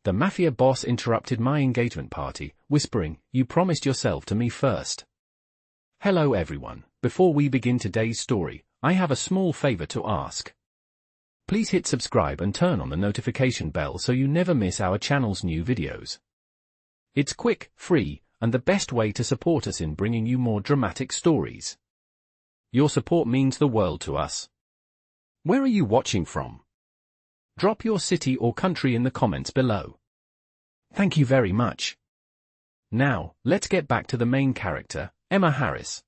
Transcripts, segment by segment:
The Mafia boss interrupted my engagement party, whispering, "You promised yourself to me first." Hello everyone, before we begin today's story, I have a small favor to ask. Please hit subscribe and turn on the notification bell so you never miss our channel's new videos. It's quick, free, and the best way to support us in bringing you more dramatic stories. Your support means the world to us. Where are you watching from? Drop your city or country in the comments below. Thank you very much. Now, let's get back to the main character, Emma Harris.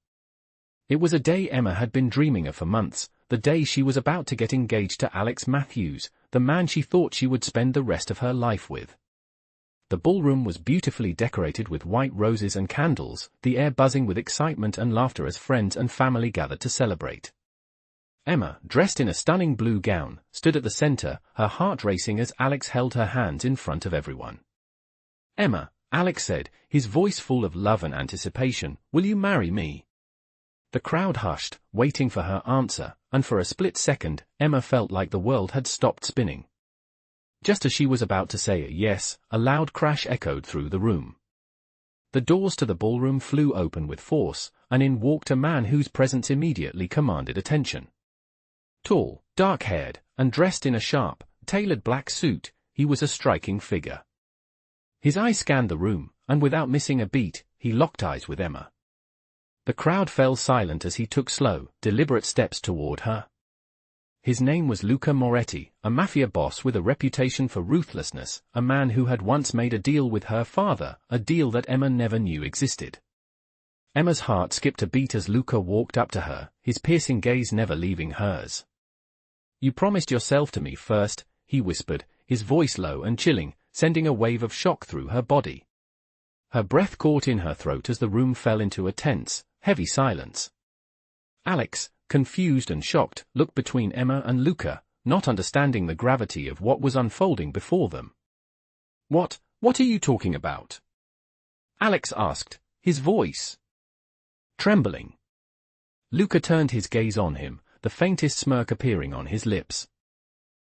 It was a day Emma had been dreaming of for months, the day she was about to get engaged to Alex Matthews, the man she thought she would spend the rest of her life with. The ballroom was beautifully decorated with white roses and candles, the air buzzing with excitement and laughter as friends and family gathered to celebrate. Emma, dressed in a stunning blue gown, stood at the center, her heart racing as Alex held her hands in front of everyone. "Emma," Alex said, his voice full of love and anticipation, "will you marry me?" The crowd hushed, waiting for her answer, and for a split second, Emma felt like the world had stopped spinning. Just as she was about to say a yes, a loud crash echoed through the room. The doors to the ballroom flew open with force, and in walked a man whose presence immediately commanded attention. Tall, dark-haired, and dressed in a sharp, tailored black suit, he was a striking figure. His eyes scanned the room, and without missing a beat, he locked eyes with Emma. The crowd fell silent as he took slow, deliberate steps toward her. His name was Luca Moretti, a Mafia boss with a reputation for ruthlessness, a man who had once made a deal with her father, a deal that Emma never knew existed. Emma's heart skipped a beat as Luca walked up to her, his piercing gaze never leaving hers. "You promised yourself to me first," he whispered, his voice low and chilling, sending a wave of shock through her body. Her breath caught in her throat as the room fell into a tense, heavy silence. Alex, confused and shocked, looked between Emma and Luca, not understanding the gravity of what was unfolding before them. What are you talking about?" Alex asked, his voice trembling. Luca turned his gaze on him, the faintest smirk appearing on his lips.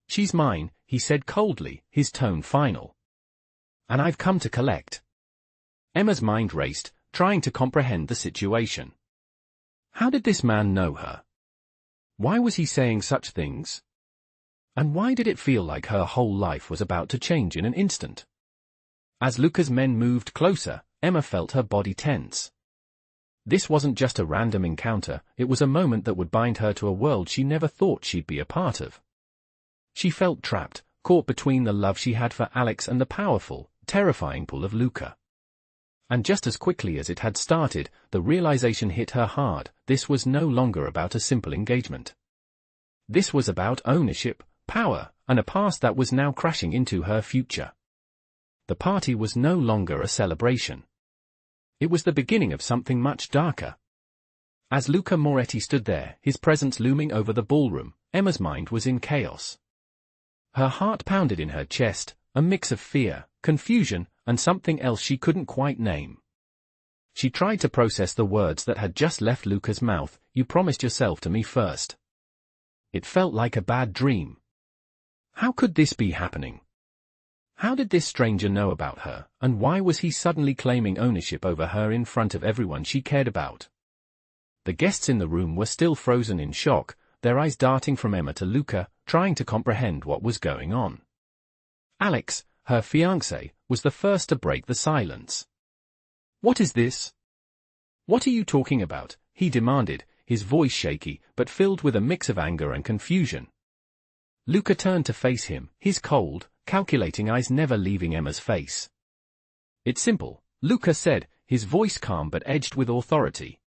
"She's mine," he said coldly, his tone final. "And I've come to collect." Emma's mind raced, trying to comprehend the situation. How did this man know her? Why was he saying such things? And why did it feel like her whole life was about to change in an instant? As Luca's men moved closer, Emma felt her body tense. This wasn't just a random encounter, it was a moment that would bind her to a world she never thought she'd be a part of. She felt trapped, caught between the love she had for Alex and the powerful, terrifying pull of Luca. And just as quickly as it had started, the realization hit her hard, this was no longer about a simple engagement. This was about ownership, power, and a past that was now crashing into her future. The party was no longer a celebration. It was the beginning of something much darker. As Luca Moretti stood there, his presence looming over the ballroom, Emma's mind was in chaos. Her heart pounded in her chest, a mix of fear, confusion, and something else she couldn't quite name. She tried to process the words that had just left Luca's mouth, "You promised yourself to me first." It felt like a bad dream. How could this be happening? How did this stranger know about her, and why was he suddenly claiming ownership over her in front of everyone she cared about? The guests in the room were still frozen in shock, their eyes darting from Emma to Luca, trying to comprehend what was going on. Alex, her fiancé, was the first to break the silence. "What is this? What are you talking about?" he demanded, his voice shaky, but filled with a mix of anger and confusion. Luca turned to face him, his cold, calculating eyes never leaving Emma's face. "It's simple," Luca said, his voice calm but edged with authority.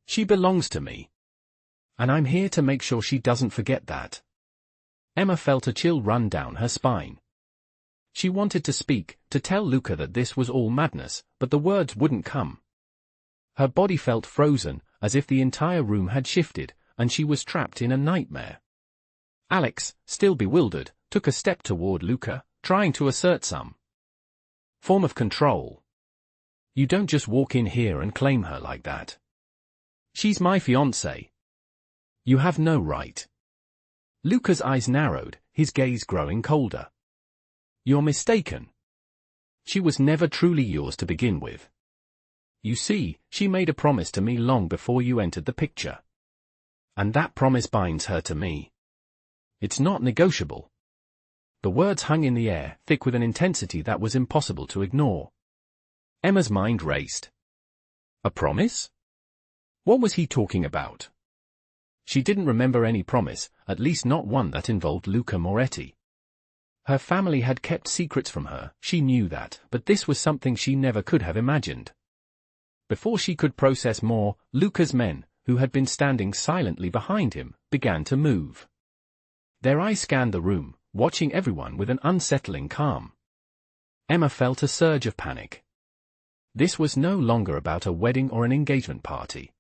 "She belongs to me. And I'm here to make sure she doesn't forget that." Emma felt a chill run down her spine. She wanted to speak, to tell Luca that this was all madness, but the words wouldn't come. Her body felt frozen, as if the entire room had shifted, and she was trapped in a nightmare. Alex, still bewildered, took a step toward Luca, trying to assert some form of control. "You don't just walk in here and claim her like that. She's my fiancée. You have no right." Luca's eyes narrowed, his gaze growing colder. "You're mistaken," She was never truly yours to begin with. You see, she made a promise to me long before you entered the picture. And that promise binds her to me. It's not negotiable. The words hung in the air, thick with an intensity that was impossible to ignore. Emma's mind raced. A promise? What was he talking about? She didn't remember any promise, at least not one that involved Luca Moretti. Her family had kept secrets from her, she knew that, but this was something she never could have imagined. Before she could process more, Luca's men, who had been standing silently behind him, began to move. Their eyes scanned the room, watching everyone with an unsettling calm. Emma felt a surge of panic. This was no longer about a wedding or an engagement party.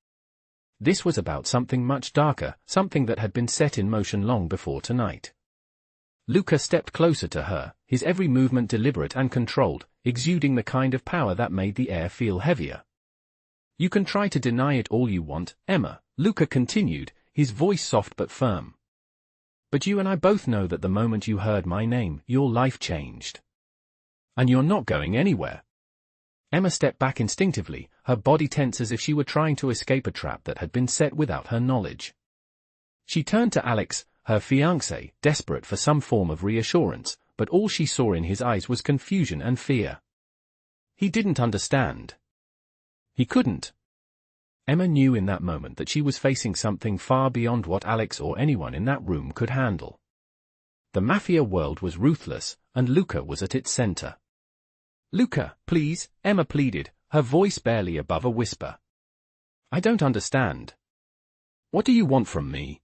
This was about something much darker, something that had been set in motion long before tonight. Luca stepped closer to her, his every movement deliberate and controlled, exuding the kind of power that made the air feel heavier. You can try to deny it all you want, Emma, Luca continued, his voice soft but firm. But you and I both know that the moment you heard my name, your life changed. And you're not going anywhere. Emma stepped back instinctively, her body tense as if she were trying to escape a trap that had been set without her knowledge. She turned to Alex, her fiancé, desperate for some form of reassurance, but all she saw in his eyes was confusion and fear. He didn't understand. He couldn't. Emma knew in that moment that she was facing something far beyond what Alex or anyone in that room could handle. The Mafia world was ruthless, and Luca was at its center. Luca, please, Emma pleaded, her voice barely above a whisper. I don't understand. What do you want from me?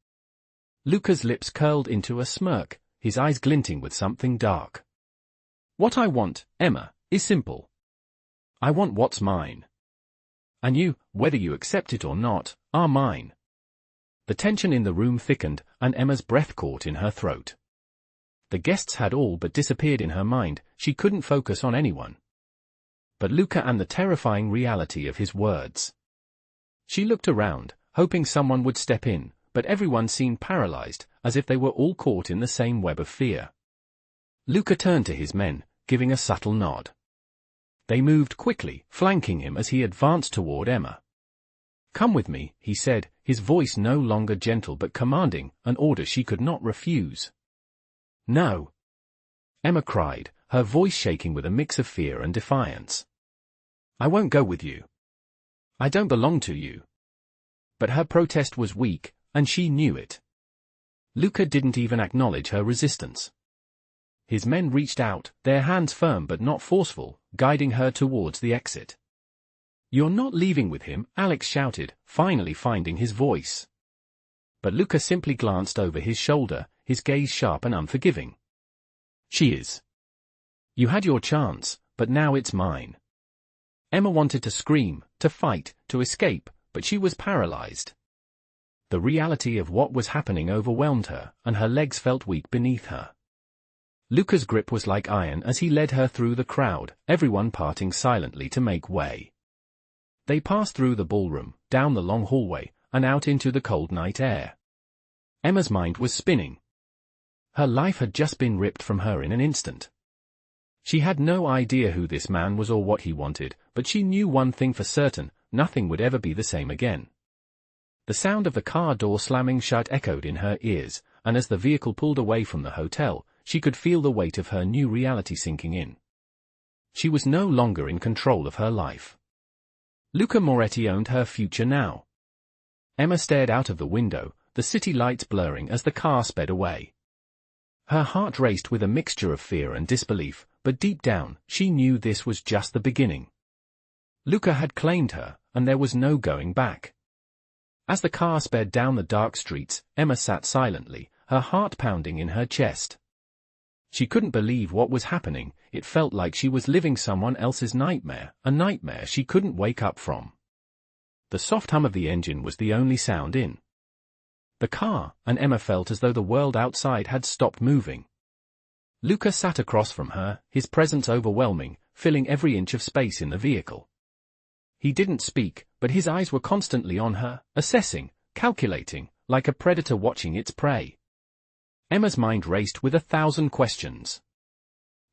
Luca's lips curled into a smirk, his eyes glinting with something dark. What I want, Emma, is simple. I want what's mine. And you, whether you accept it or not, are mine. The tension in the room thickened, and Emma's breath caught in her throat. The guests had all but disappeared in her mind, she couldn't focus on anyone. But Luca and the terrifying reality of his words. She looked around, hoping someone would step in, but everyone seemed paralyzed, as if they were all caught in the same web of fear. Luca turned to his men, giving a subtle nod. They moved quickly, flanking him as he advanced toward Emma. Come with me, he said, his voice no longer gentle but commanding, an order she could not refuse. No. Emma cried, her voice shaking with a mix of fear and defiance. I won't go with you. I don't belong to you. But her protest was weak, and she knew it. Luca didn't even acknowledge her resistance. His men reached out, their hands firm but not forceful, guiding her towards the exit. You're not leaving with him, Alex shouted, finally finding his voice. But Luca simply glanced over his shoulder, his gaze sharp and unforgiving. She is. You had your chance, but now it's mine. Emma wanted to scream, to fight, to escape, but she was paralyzed. The reality of what was happening overwhelmed her, and her legs felt weak beneath her. Luca's grip was like iron as he led her through the crowd, everyone parting silently to make way. They passed through the ballroom, down the long hallway, and out into the cold night air. Emma's mind was spinning. Her life had just been ripped from her in an instant. She had no idea who this man was or what he wanted, but she knew one thing for certain, nothing would ever be the same again. The sound of the car door slamming shut echoed in her ears, and as the vehicle pulled away from the hotel, she could feel the weight of her new reality sinking in. She was no longer in control of her life. Luca Moretti owned her future now. Emma stared out of the window, the city lights blurring as the car sped away. Her heart raced with a mixture of fear and disbelief, but deep down, she knew this was just the beginning. Luca had claimed her, and there was no going back. As the car sped down the dark streets, Emma sat silently, her heart pounding in her chest. She couldn't believe what was happening, it felt like she was living someone else's nightmare, a nightmare she couldn't wake up from. The soft hum of the engine was the only sound in the car, and Emma felt as though the world outside had stopped moving. Luca sat across from her, his presence overwhelming, filling every inch of space in the vehicle. He didn't speak, but his eyes were constantly on her, assessing, calculating, like a predator watching its prey. Emma's mind raced with 1,000 questions.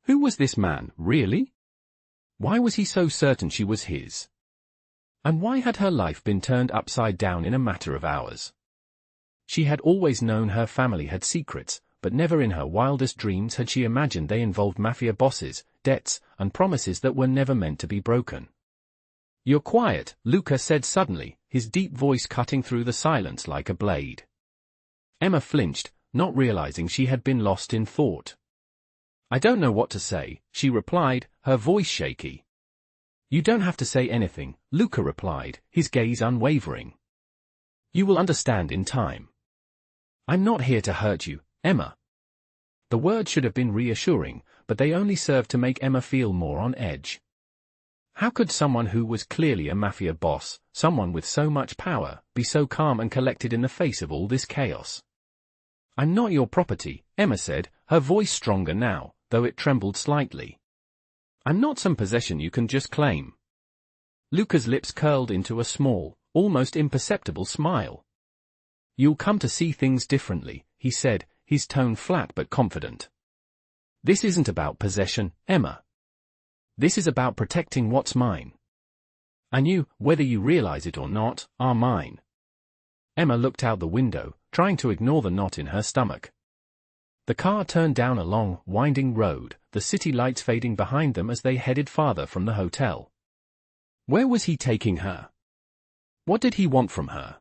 Who was this man, really? Why was he so certain she was his? And why had her life been turned upside down in a matter of hours? She had always known her family had secrets, but never in her wildest dreams had she imagined they involved mafia bosses, debts, and promises that were never meant to be broken. "You're quiet," Luca said suddenly, his deep voice cutting through the silence like a blade. Emma flinched, not realizing she had been lost in thought. "I don't know what to say," she replied, her voice shaky. "You don't have to say anything," Luca replied, his gaze unwavering. "You will understand in time. I'm not here to hurt you, Emma." The words should have been reassuring, but they only served to make Emma feel more on edge. How could someone who was clearly a mafia boss, someone with so much power, be so calm and collected in the face of all this chaos? "I'm not your property," Emma said, her voice stronger now, though it trembled slightly. "I'm not some possession you can just claim." Luca's lips curled into a small, almost imperceptible smile. "You'll come to see things differently," he said, his tone flat but confident. "This isn't about possession, Emma. This is about protecting what's mine. And you, whether you realize it or not, are mine." Emma looked out the window, trying to ignore the knot in her stomach. The car turned down a long, winding road, the city lights fading behind them as they headed farther from the hotel. Where was he taking her? What did he want from her?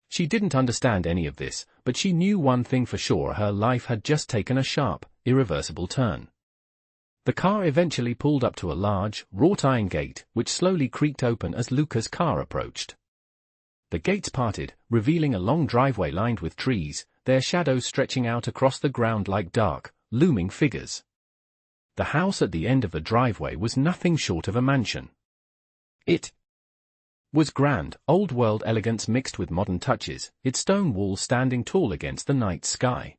She didn't understand any of this, but she knew one thing for sure: her life had just taken a sharp, irreversible turn. The car eventually pulled up to a large, wrought-iron gate, which slowly creaked open as Luca's car approached. The gates parted, revealing a long driveway lined with trees, their shadows stretching out across the ground like dark, looming figures. The house at the end of the driveway was nothing short of a mansion. It was grand, old-world elegance mixed with modern touches, its stone walls standing tall against the night sky.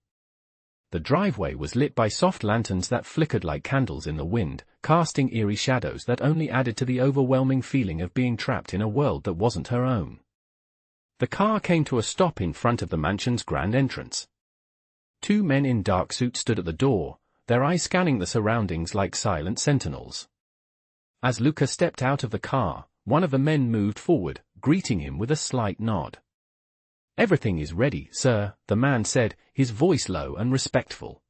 The driveway was lit by soft lanterns that flickered like candles in the wind, casting eerie shadows that only added to the overwhelming feeling of being trapped in a world that wasn't her own. The car came to a stop in front of the mansion's grand entrance. Two men in dark suits stood at the door, their eyes scanning the surroundings like silent sentinels. As Luca stepped out of the car, one of the men moved forward, greeting him with a slight nod. "Everything is ready, sir," the man said, his voice low and respectful.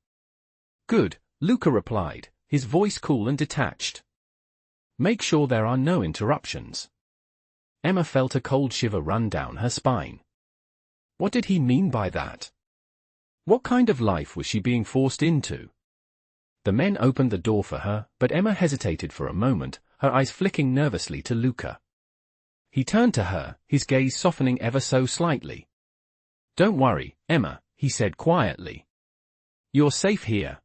"Good," Luca replied, his voice cool and detached. "Make sure there are no interruptions." Emma felt a cold shiver run down her spine. What did he mean by that? What kind of life was she being forced into? The men opened the door for her, but Emma hesitated for a moment, her eyes flicking nervously to Luca. He turned to her, his gaze softening ever so slightly. "Don't worry, Emma," he said quietly. "You're safe here.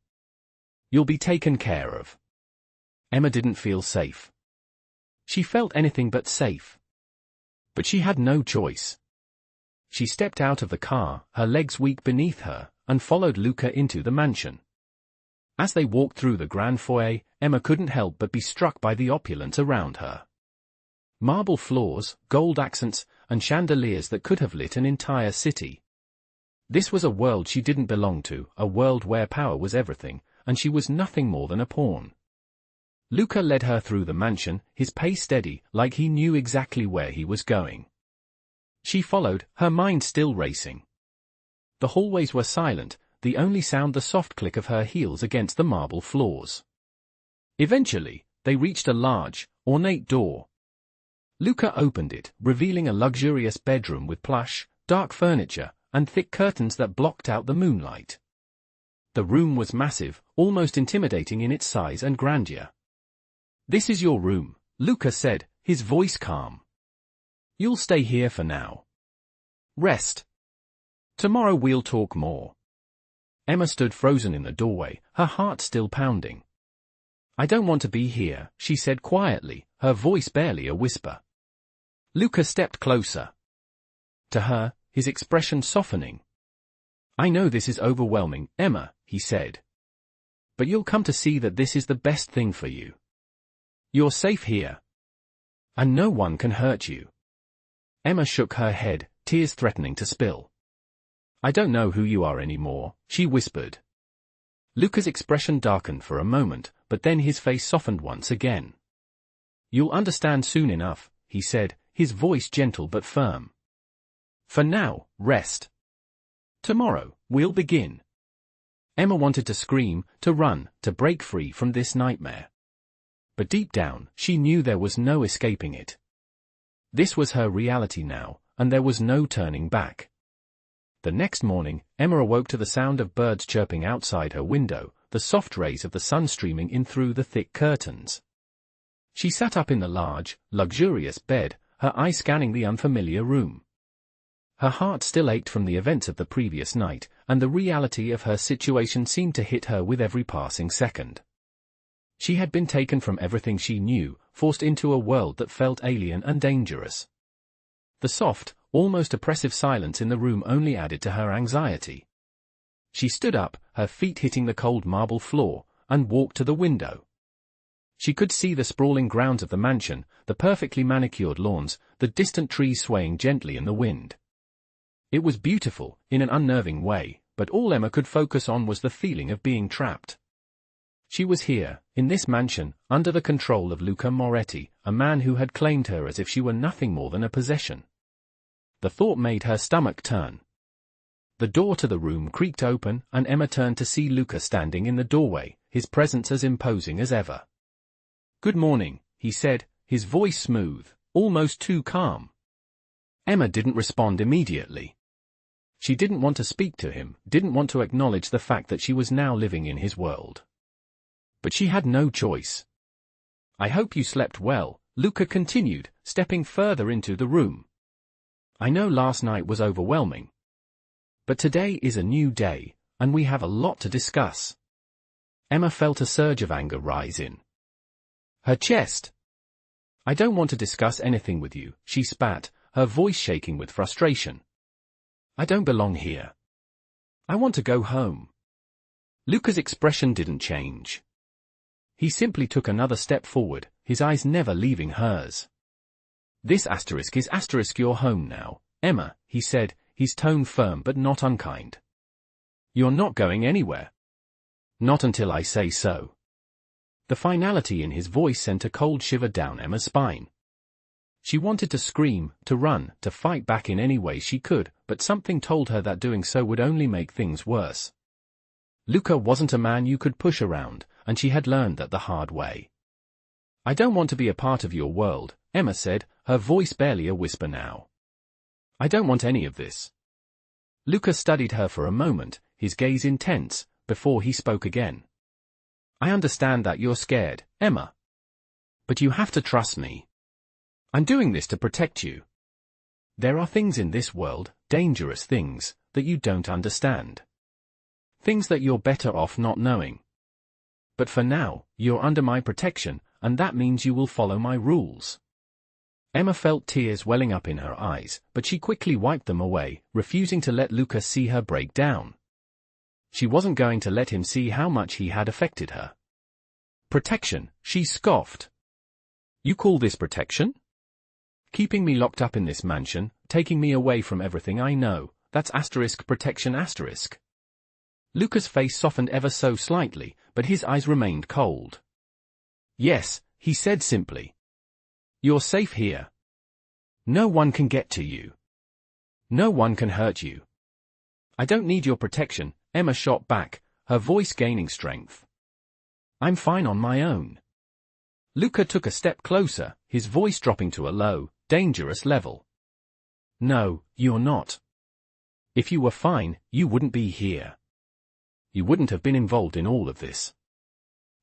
You'll be taken care of." Emma didn't feel safe. She felt anything but safe. But she had no choice. She stepped out of the car, her legs weak beneath her, and followed Luca into the mansion. As they walked through the grand foyer, Emma couldn't help but be struck by the opulence around her. Marble floors, gold accents, and chandeliers that could have lit an entire city. This was a world she didn't belong to, a world where power was everything, and she was nothing more than a pawn. Luca led her through the mansion, his pace steady, like he knew exactly where he was going. She followed, her mind still racing. The hallways were silent, the only sound the soft click of her heels against the marble floors. Eventually, they reached a large, ornate door. Luca opened it, revealing a luxurious bedroom with plush, dark furniture, and thick curtains that blocked out the moonlight. The room was massive, almost intimidating in its size and grandeur. "This is your room," Luca said, his voice calm. "You'll stay here for now. Rest. Tomorrow we'll talk more." Emma stood frozen in the doorway, her heart still pounding. "I don't want to be here," she said quietly, her voice barely a whisper. Luca stepped closer to her, his expression softening. "I know this is overwhelming, Emma," he said. "But you'll come to see that this is the best thing for you. You're safe here. And no one can hurt you." Emma shook her head, tears threatening to spill. "I don't know who you are anymore," she whispered. Luca's expression darkened for a moment, but then his face softened once again. You'll understand soon enough, he said, his voice gentle but firm. For now, rest. Tomorrow, we'll begin. Emma wanted to scream, to run, to break free from this nightmare. But deep down, she knew there was no escaping it. This was her reality now, and there was no turning back. The next morning, Emma awoke to the sound of birds chirping outside her window, the soft rays of the sun streaming in through the thick curtains. She sat up in the large, luxurious bed, her eyes scanning the unfamiliar room. Her heart still ached from the events of the previous night, and the reality of her situation seemed to hit her with every passing second. She had been taken from everything she knew, forced into a world that felt alien and dangerous. The soft, almost oppressive silence in the room only added to her anxiety. She stood up, her feet hitting the cold marble floor, and walked to the window. She could see the sprawling grounds of the mansion, the perfectly manicured lawns, the distant trees swaying gently in the wind. It was beautiful, in an unnerving way, but all Emma could focus on was the feeling of being trapped. She was here, in this mansion, under the control of Luca Moretti, a man who had claimed her as if she were nothing more than a possession. The thought made her stomach turn. The door to the room creaked open, and Emma turned to see Luca standing in the doorway, his presence as imposing as ever. "Good morning," he said, his voice smooth, almost too calm. Emma didn't respond immediately. She didn't want to speak to him, didn't want to acknowledge the fact that she was now living in his world. But she had no choice. "I hope you slept well," Luca continued, stepping further into the room. "I know last night was overwhelming. But today is a new day, and we have a lot to discuss." Emma felt a surge of anger rise in her chest. "I don't want to discuss anything with you," she spat, her voice shaking with frustration. "I don't belong here. I want to go home." Luca's expression didn't change. He simply took another step forward, his eyes never leaving hers. "This is your home now, Emma," he said, his tone firm but not unkind. "You're not going anywhere. Not until I say so." The finality in his voice sent a cold shiver down Emma's spine. She wanted to scream, to run, to fight back in any way she could, but something told her that doing so would only make things worse. Luca wasn't a man you could push around, and she had learned that the hard way. "I don't want to be a part of your world," Emma said, her voice barely a whisper now. "I don't want any of this." Luca studied her for a moment, his gaze intense, before he spoke again. "I understand that you're scared, Emma. But you have to trust me. I'm doing this to protect you. There are things in this world, dangerous things, that you don't understand. Things that you're better off not knowing. But for now, you're under my protection, and that means you will follow my rules." Emma felt tears welling up in her eyes, but she quickly wiped them away, refusing to let Luca see her break down. She wasn't going to let him see how much he had affected her. "Protection," she scoffed. "You call this protection? Keeping me locked up in this mansion, taking me away from everything I know, that's protection *. Luca's face softened ever so slightly, but his eyes remained cold. "Yes," he said simply. "You're safe here. No one can get to you. No one can hurt you." "I don't need your protection," Emma shot back, her voice gaining strength. "I'm fine on my own." Luca took a step closer, his voice dropping to a low, dangerous level. "No, you're not. If you were fine, you wouldn't be here. You wouldn't have been involved in all of this."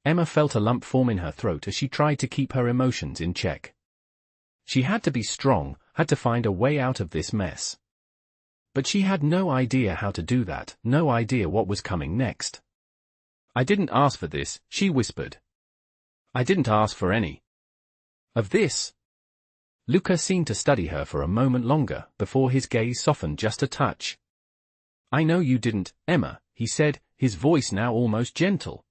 Emma felt a lump form in her throat as she tried to keep her emotions in check. She had to be strong, had to find a way out of this mess. But she had no idea how to do that, no idea what was coming next. "I didn't ask for this," she whispered. "I didn't ask for any of this." Luca seemed to study her for a moment longer, before his gaze softened just a touch. "I know you didn't, Emma," he said, his voice now almost gentle.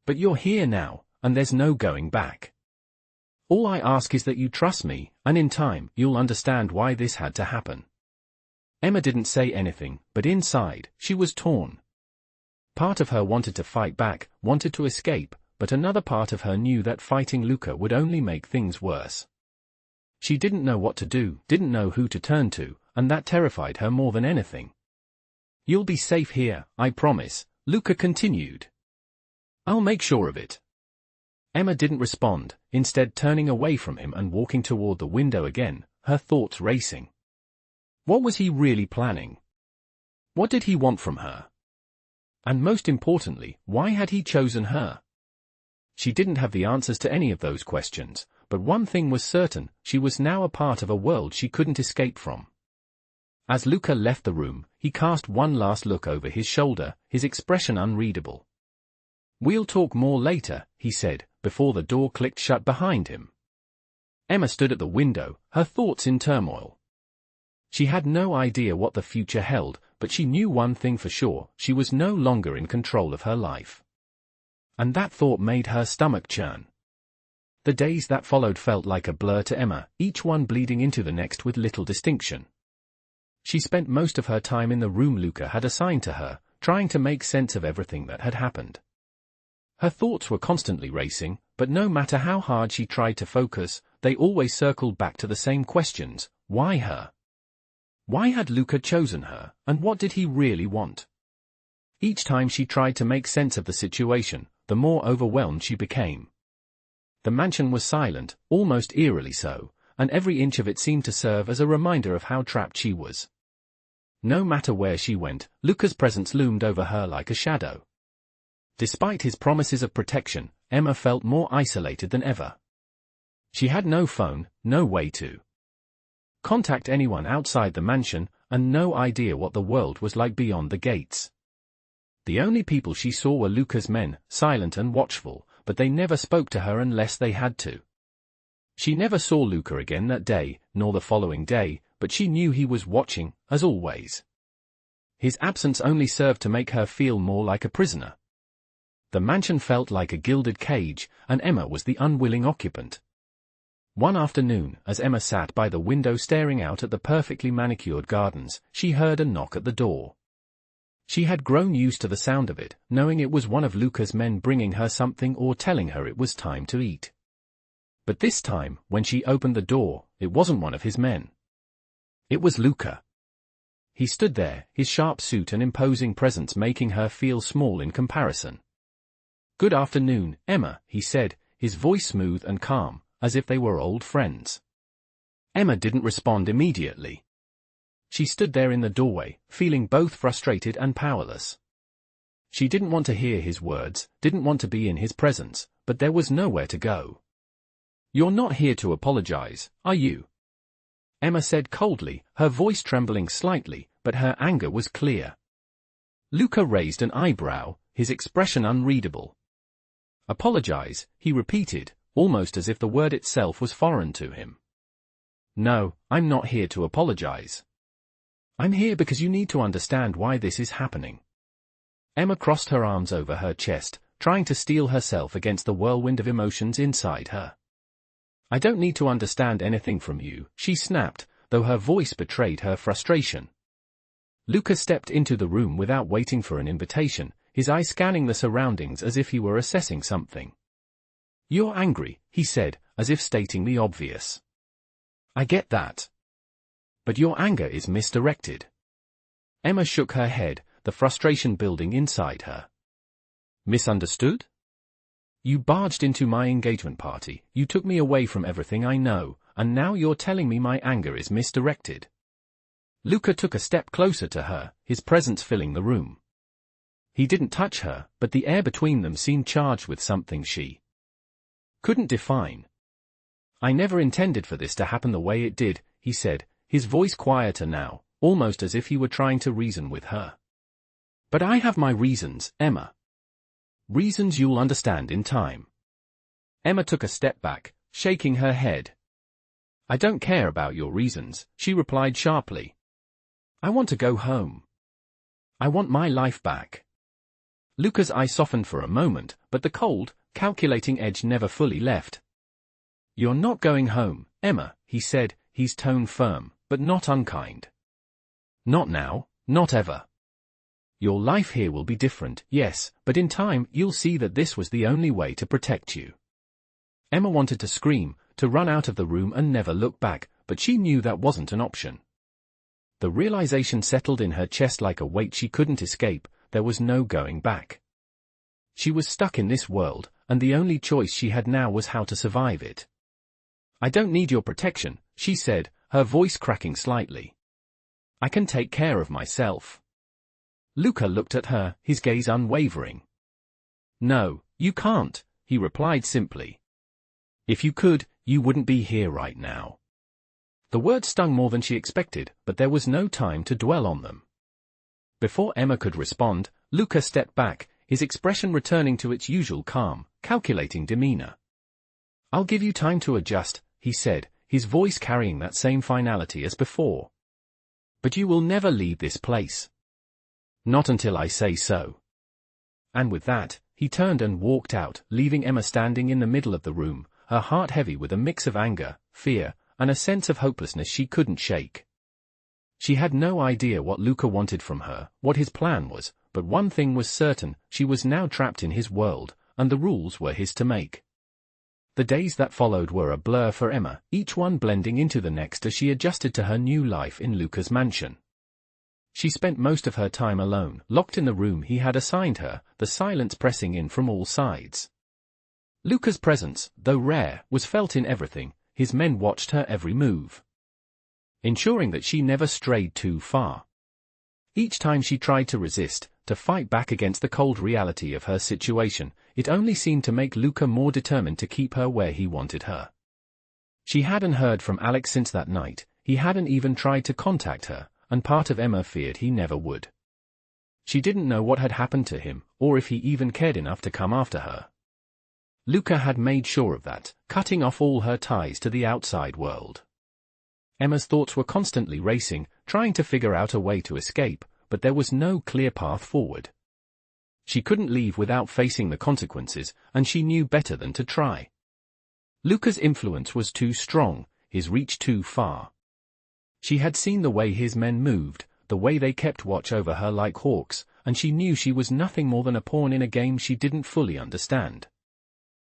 "But you're here now, and there's no going back. All I ask is that you trust me, and in time, you'll understand why this had to happen." Emma didn't say anything, but inside, she was torn. Part of her wanted to fight back, wanted to escape, but another part of her knew that fighting Luca would only make things worse. She didn't know what to do, didn't know who to turn to, and that terrified her more than anything. "You'll be safe here, I promise," Luca continued. "I'll make sure of it." Emma didn't respond, instead turning away from him and walking toward the window again, her thoughts racing. What was he really planning? What did he want from her? And most importantly, why had he chosen her? She didn't have the answers to any of those questions, but one thing was certain, she was now a part of a world she couldn't escape from. As Luca left the room, he cast one last look over his shoulder, his expression unreadable. "We'll talk more later," he said, before the door clicked shut behind him. Emma stood at the window, her thoughts in turmoil. She had no idea what the future held, but she knew one thing for sure, she was no longer in control of her life. And that thought made her stomach churn. The days that followed felt like a blur to Emma, each one bleeding into the next with little distinction. She spent most of her time in the room Luca had assigned to her, trying to make sense of everything that had happened. Her thoughts were constantly racing, but no matter how hard she tried to focus, they always circled back to the same questions: why her? Why had Luca chosen her, and what did he really want? Each time she tried to make sense of the situation, the more overwhelmed she became. The mansion was silent, almost eerily so, and every inch of it seemed to serve as a reminder of how trapped she was. No matter where she went, Luca's presence loomed over her like a shadow. Despite his promises of protection, Emma felt more isolated than ever. She had no phone, no way to contact anyone outside the mansion, and no idea what the world was like beyond the gates. The only people she saw were Luca's men, silent and watchful, but they never spoke to her unless they had to. She never saw Luca again that day, nor the following day, but she knew he was watching, as always. His absence only served to make her feel more like a prisoner. The mansion felt like a gilded cage, and Emma was the unwilling occupant. One afternoon, as Emma sat by the window staring out at the perfectly manicured gardens, she heard a knock at the door. She had grown used to the sound of it, knowing it was one of Luca's men bringing her something or telling her it was time to eat. But this time, when she opened the door, it wasn't one of his men. It was Luca. He stood there, his sharp suit and imposing presence making her feel small in comparison. "Good afternoon, Emma," he said, his voice smooth and calm, as if they were old friends. Emma didn't respond immediately. She stood there in the doorway, feeling both frustrated and powerless. She didn't want to hear his words, didn't want to be in his presence, but there was nowhere to go. "You're not here to apologize, are you?" Emma said coldly, her voice trembling slightly, but her anger was clear. Luca raised an eyebrow, his expression unreadable. "Apologize," he repeated, almost as if the word itself was foreign to him. "No, I'm not here to apologize. I'm here because you need to understand why this is happening." Emma crossed her arms over her chest, trying to steel herself against the whirlwind of emotions inside her. "I don't need to understand anything from you," she snapped, though her voice betrayed her frustration. Luca stepped into the room without waiting for an invitation, his eyes scanning the surroundings as if he were assessing something. "You're angry," he said, as if stating the obvious. "I get that. But your anger is misdirected." Emma shook her head, the frustration building inside her. "Misunderstood? You barged into my engagement party, you took me away from everything I know, and now you're telling me my anger is misdirected." Luca took a step closer to her, his presence filling the room. He didn't touch her, but the air between them seemed charged with something she couldn't define. "I never intended for this to happen the way it did," he said, his voice quieter now, almost as if he were trying to reason with her. "But I have my reasons, Emma. Reasons you'll understand in time." Emma took a step back, shaking her head. "I don't care about your reasons," she replied sharply. "I want to go home. I want my life back." Luca's eye softened for a moment, but the cold, calculating edge never fully left. "You're not going home, Emma," he said, his tone firm, but not unkind. "Not now, not ever." Your life here will be different, yes, but in time you'll see that this was the only way to protect you. Emma wanted to scream, to run out of the room and never look back, but she knew that wasn't an option. The realization settled in her chest like a weight she couldn't escape. There was no going back. She was stuck in this world, and the only choice she had now was how to survive it. I don't need your protection, she said, her voice cracking slightly. I can take care of myself. Luca looked at her, his gaze unwavering. No, you can't, he replied simply. If you could, you wouldn't be here right now. The words stung more than she expected, but there was no time to dwell on them. Before Emma could respond, Luca stepped back, his expression returning to its usual calm, calculating demeanor. I'll give you time to adjust, he said, his voice carrying that same finality as before. But you will never leave this place. Not until I say so. And with that, he turned and walked out, leaving Emma standing in the middle of the room, her heart heavy with a mix of anger, fear, and a sense of hopelessness she couldn't shake. She had no idea what Luca wanted from her, what his plan was, but one thing was certain, she was now trapped in his world, and the rules were his to make. The days that followed were a blur for Emma, each one blending into the next as she adjusted to her new life in Luca's mansion. She spent most of her time alone, locked in the room he had assigned her, the silence pressing in from all sides. Luca's presence, though rare, was felt in everything. His men watched her every move, ensuring that she never strayed too far. Each time she tried to resist, to fight back against the cold reality of her situation, it only seemed to make Luca more determined to keep her where he wanted her. She hadn't heard from Alex since that night, he hadn't even tried to contact her, and part of Emma feared he never would. She didn't know what had happened to him, or if he even cared enough to come after her. Luca had made sure of that, cutting off all her ties to the outside world. Emma's thoughts were constantly racing, trying to figure out a way to escape, but there was no clear path forward. She couldn't leave without facing the consequences, and she knew better than to try. Luca's influence was too strong, his reach too far. She had seen the way his men moved, the way they kept watch over her like hawks, and she knew she was nothing more than a pawn in a game she didn't fully understand.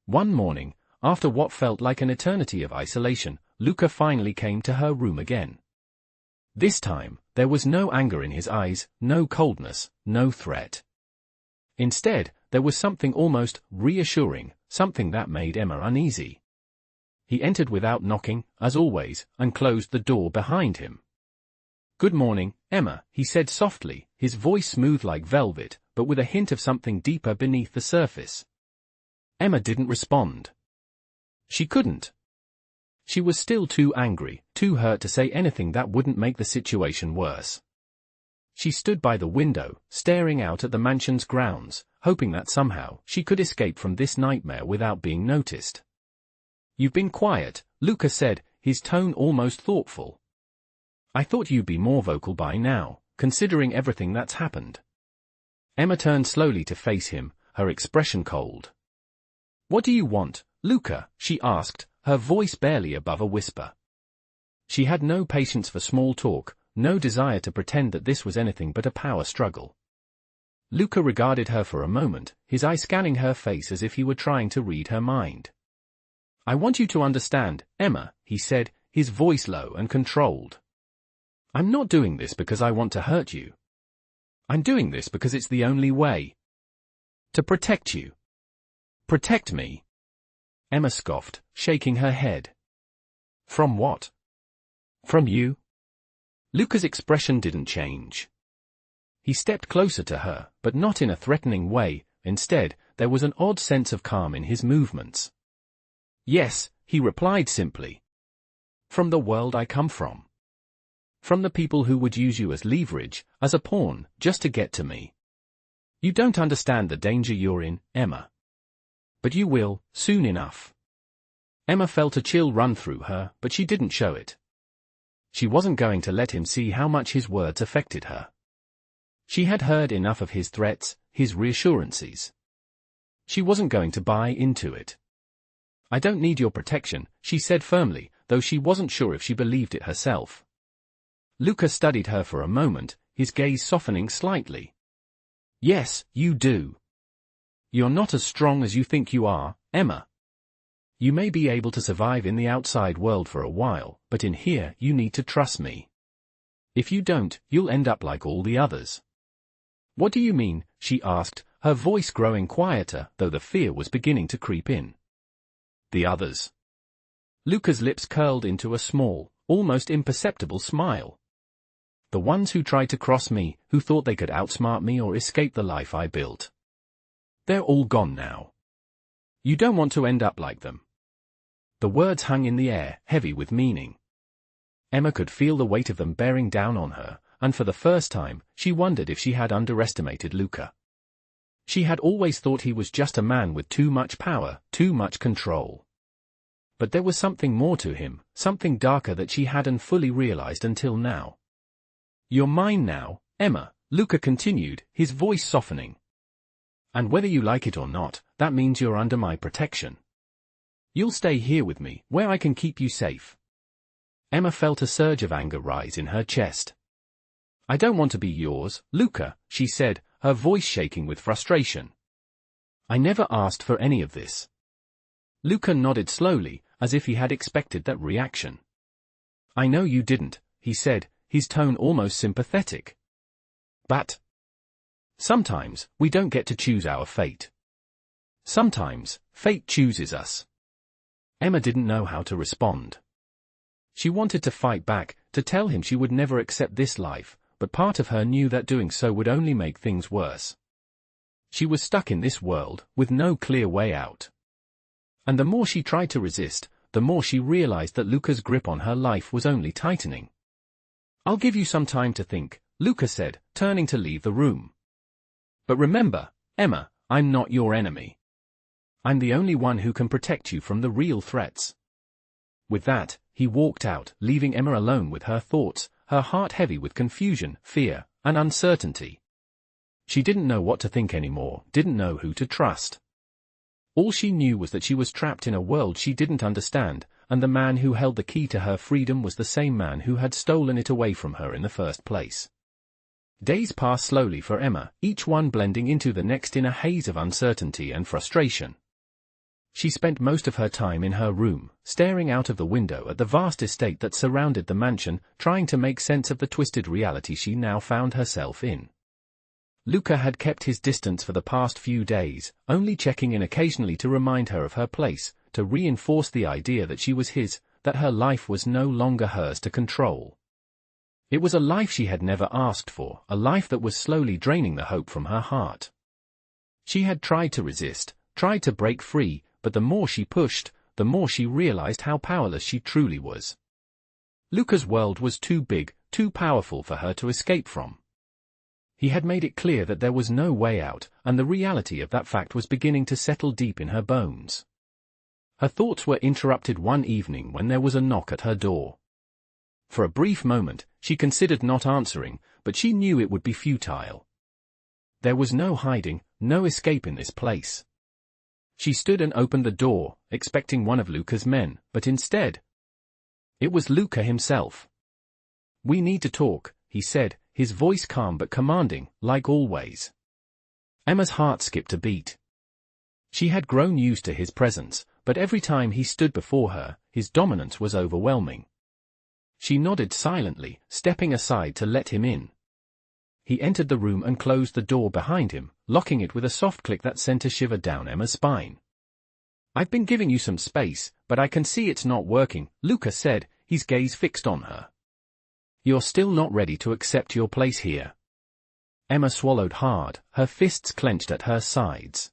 One morning, after what felt like an eternity of isolation, Luca finally came to her room again. This time, there was no anger in his eyes, no coldness, no threat. Instead, there was something almost reassuring, something that made Emma uneasy. He entered without knocking, as always, and closed the door behind him. "Good morning, Emma," he said softly, his voice smooth like velvet, but with a hint of something deeper beneath the surface. Emma didn't respond. She couldn't. She was still too angry, too hurt to say anything that wouldn't make the situation worse. She stood by the window, staring out at the mansion's grounds, hoping that somehow she could escape from this nightmare without being noticed. "You've been quiet," Luca said, his tone almost thoughtful. "I thought you'd be more vocal by now, considering everything that's happened." Emma turned slowly to face him, her expression cold. "What do you want, Luca?" she asked, her voice barely above a whisper. She had no patience for small talk, no desire to pretend that this was anything but a power struggle. Luca regarded her for a moment, his eye scanning her face as if he were trying to read her mind. "I want you to understand, Emma," he said, his voice low and controlled. "I'm not doing this because I want to hurt you. I'm doing this because it's the only way. To protect you." "Protect me?" Emma scoffed, shaking her head. "From what? From you?" Luca's expression didn't change. He stepped closer to her, but not in a threatening way. Instead, there was an odd sense of calm in his movements. "Yes," he replied simply. "From the world I come from. From the people who would use you as leverage, as a pawn, just to get to me. You don't understand the danger you're in, Emma. But you will, soon enough." Emma felt a chill run through her, but she didn't show it. She wasn't going to let him see how much his words affected her. She had heard enough of his threats, his reassurances. She wasn't going to buy into it. "I don't need your protection," she said firmly, though she wasn't sure if she believed it herself. Luca studied her for a moment, his gaze softening slightly. Yes, you do. You're not as strong as you think you are, Emma. You may be able to survive in the outside world for a while, but in here you need to trust me. If you don't, you'll end up like all the others. What do you mean? She asked, her voice growing quieter, though the fear was beginning to creep in. The others. Luca's lips curled into a small, almost imperceptible smile. The ones who tried to cross me, who thought they could outsmart me or escape the life I built. They're all gone now. You don't want to end up like them. The words hung in the air, heavy with meaning. Emma could feel the weight of them bearing down on her, and for the first time, she wondered if she had underestimated Luca. She had always thought he was just a man with too much power, too much control. But there was something more to him, something darker that she hadn't fully realized until now. You're mine now, Emma, Luca continued, his voice softening. And whether you like it or not, that means you're under my protection. You'll stay here with me, where I can keep you safe. Emma felt a surge of anger rise in her chest. I don't want to be yours, Luca, she said, her voice shaking with frustration. I never asked for any of this. Luca nodded slowly, as if he had expected that reaction. I know you didn't, he said, his tone almost sympathetic. But sometimes, we don't get to choose our fate. Sometimes, fate chooses us. Emma didn't know how to respond. She wanted to fight back, to tell him she would never accept this life, but part of her knew that doing so would only make things worse. She was stuck in this world, with no clear way out. And the more she tried to resist, the more she realized that Luca's grip on her life was only tightening. I'll give you some time to think, Luca said, turning to leave the room. But remember, Emma, I'm not your enemy. I'm the only one who can protect you from the real threats. With that, he walked out, leaving Emma alone with her thoughts, her heart heavy with confusion, fear, and uncertainty. She didn't know what to think anymore, didn't know who to trust. All she knew was that she was trapped in a world she didn't understand, and the man who held the key to her freedom was the same man who had stolen it away from her in the first place. Days passed slowly for Emma, each one blending into the next in a haze of uncertainty and frustration. She spent most of her time in her room, staring out of the window at the vast estate that surrounded the mansion, trying to make sense of the twisted reality she now found herself in. Luca had kept his distance for the past few days, only checking in occasionally to remind her of her place, to reinforce the idea that she was his, that her life was no longer hers to control. It was a life she had never asked for, a life that was slowly draining the hope from her heart. She had tried to resist, tried to break free, but the more she pushed, the more she realized how powerless she truly was. Luca's world was too big, too powerful for her to escape from. He had made it clear that there was no way out, and the reality of that fact was beginning to settle deep in her bones. Her thoughts were interrupted one evening when there was a knock at her door. For a brief moment, she considered not answering, but she knew it would be futile. There was no hiding, no escape in this place. She stood and opened the door, expecting one of Luca's men, but instead, it was Luca himself. We need to talk, he said, his voice calm but commanding, like always. Emma's heart skipped a beat. She had grown used to his presence, but every time he stood before her, his dominance was overwhelming. She nodded silently, stepping aside to let him in. He entered the room and closed the door behind him, locking it with a soft click that sent a shiver down Emma's spine. I've been giving you some space, but I can see it's not working, Luca said, his gaze fixed on her. You're still not ready to accept your place here. Emma swallowed hard, her fists clenched at her sides.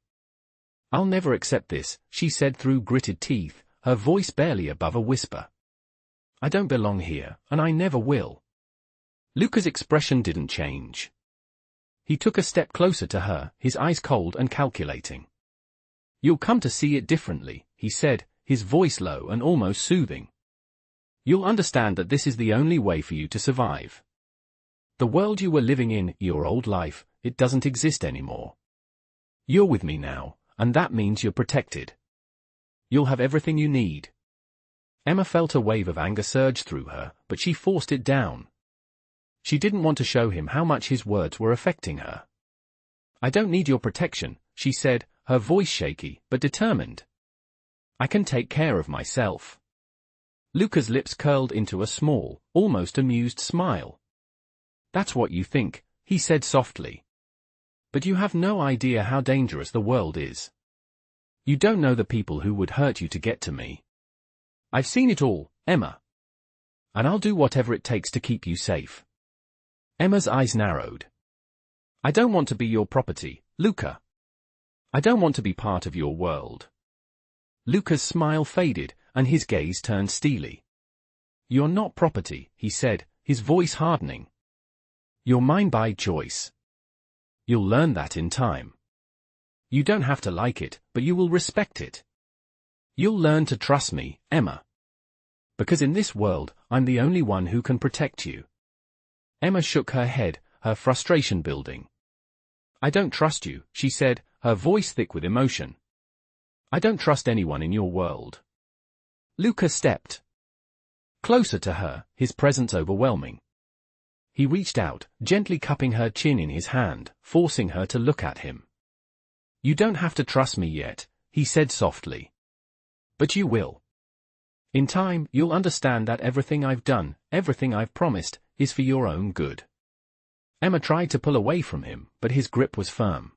I'll never accept this, she said through gritted teeth, her voice barely above a whisper. I don't belong here, and I never will. Luca's expression didn't change. He took a step closer to her, his eyes cold and calculating. You'll come to see it differently, he said, his voice low and almost soothing. You'll understand that this is the only way for you to survive. The world you were living in, your old life, it doesn't exist anymore. You're with me now, and that means you're protected. You'll have everything you need. Emma felt a wave of anger surge through her, but she forced it down. She didn't want to show him how much his words were affecting her. I don't need your protection, she said, her voice shaky but determined. I can take care of myself. Luca's lips curled into a small, almost amused smile. That's what you think, he said softly. But you have no idea how dangerous the world is. You don't know the people who would hurt you to get to me. I've seen it all, Emma. And I'll do whatever it takes to keep you safe. Emma's eyes narrowed. I don't want to be your property, Luca. I don't want to be part of your world. Luca's smile faded, and his gaze turned steely. You're not property, he said, his voice hardening. You're mine by choice. You'll learn that in time. You don't have to like it, but you will respect it. You'll learn to trust me, Emma. Because in this world, I'm the only one who can protect you. Emma shook her head, her frustration building. I don't trust you, she said, her voice thick with emotion. I don't trust anyone in your world. Luca stepped closer to her, his presence overwhelming. He reached out, gently cupping her chin in his hand, forcing her to look at him. You don't have to trust me yet, he said softly. But you will. In time, you'll understand that everything I've done, everything I've promised, is for your own good. Emma tried to pull away from him, but his grip was firm.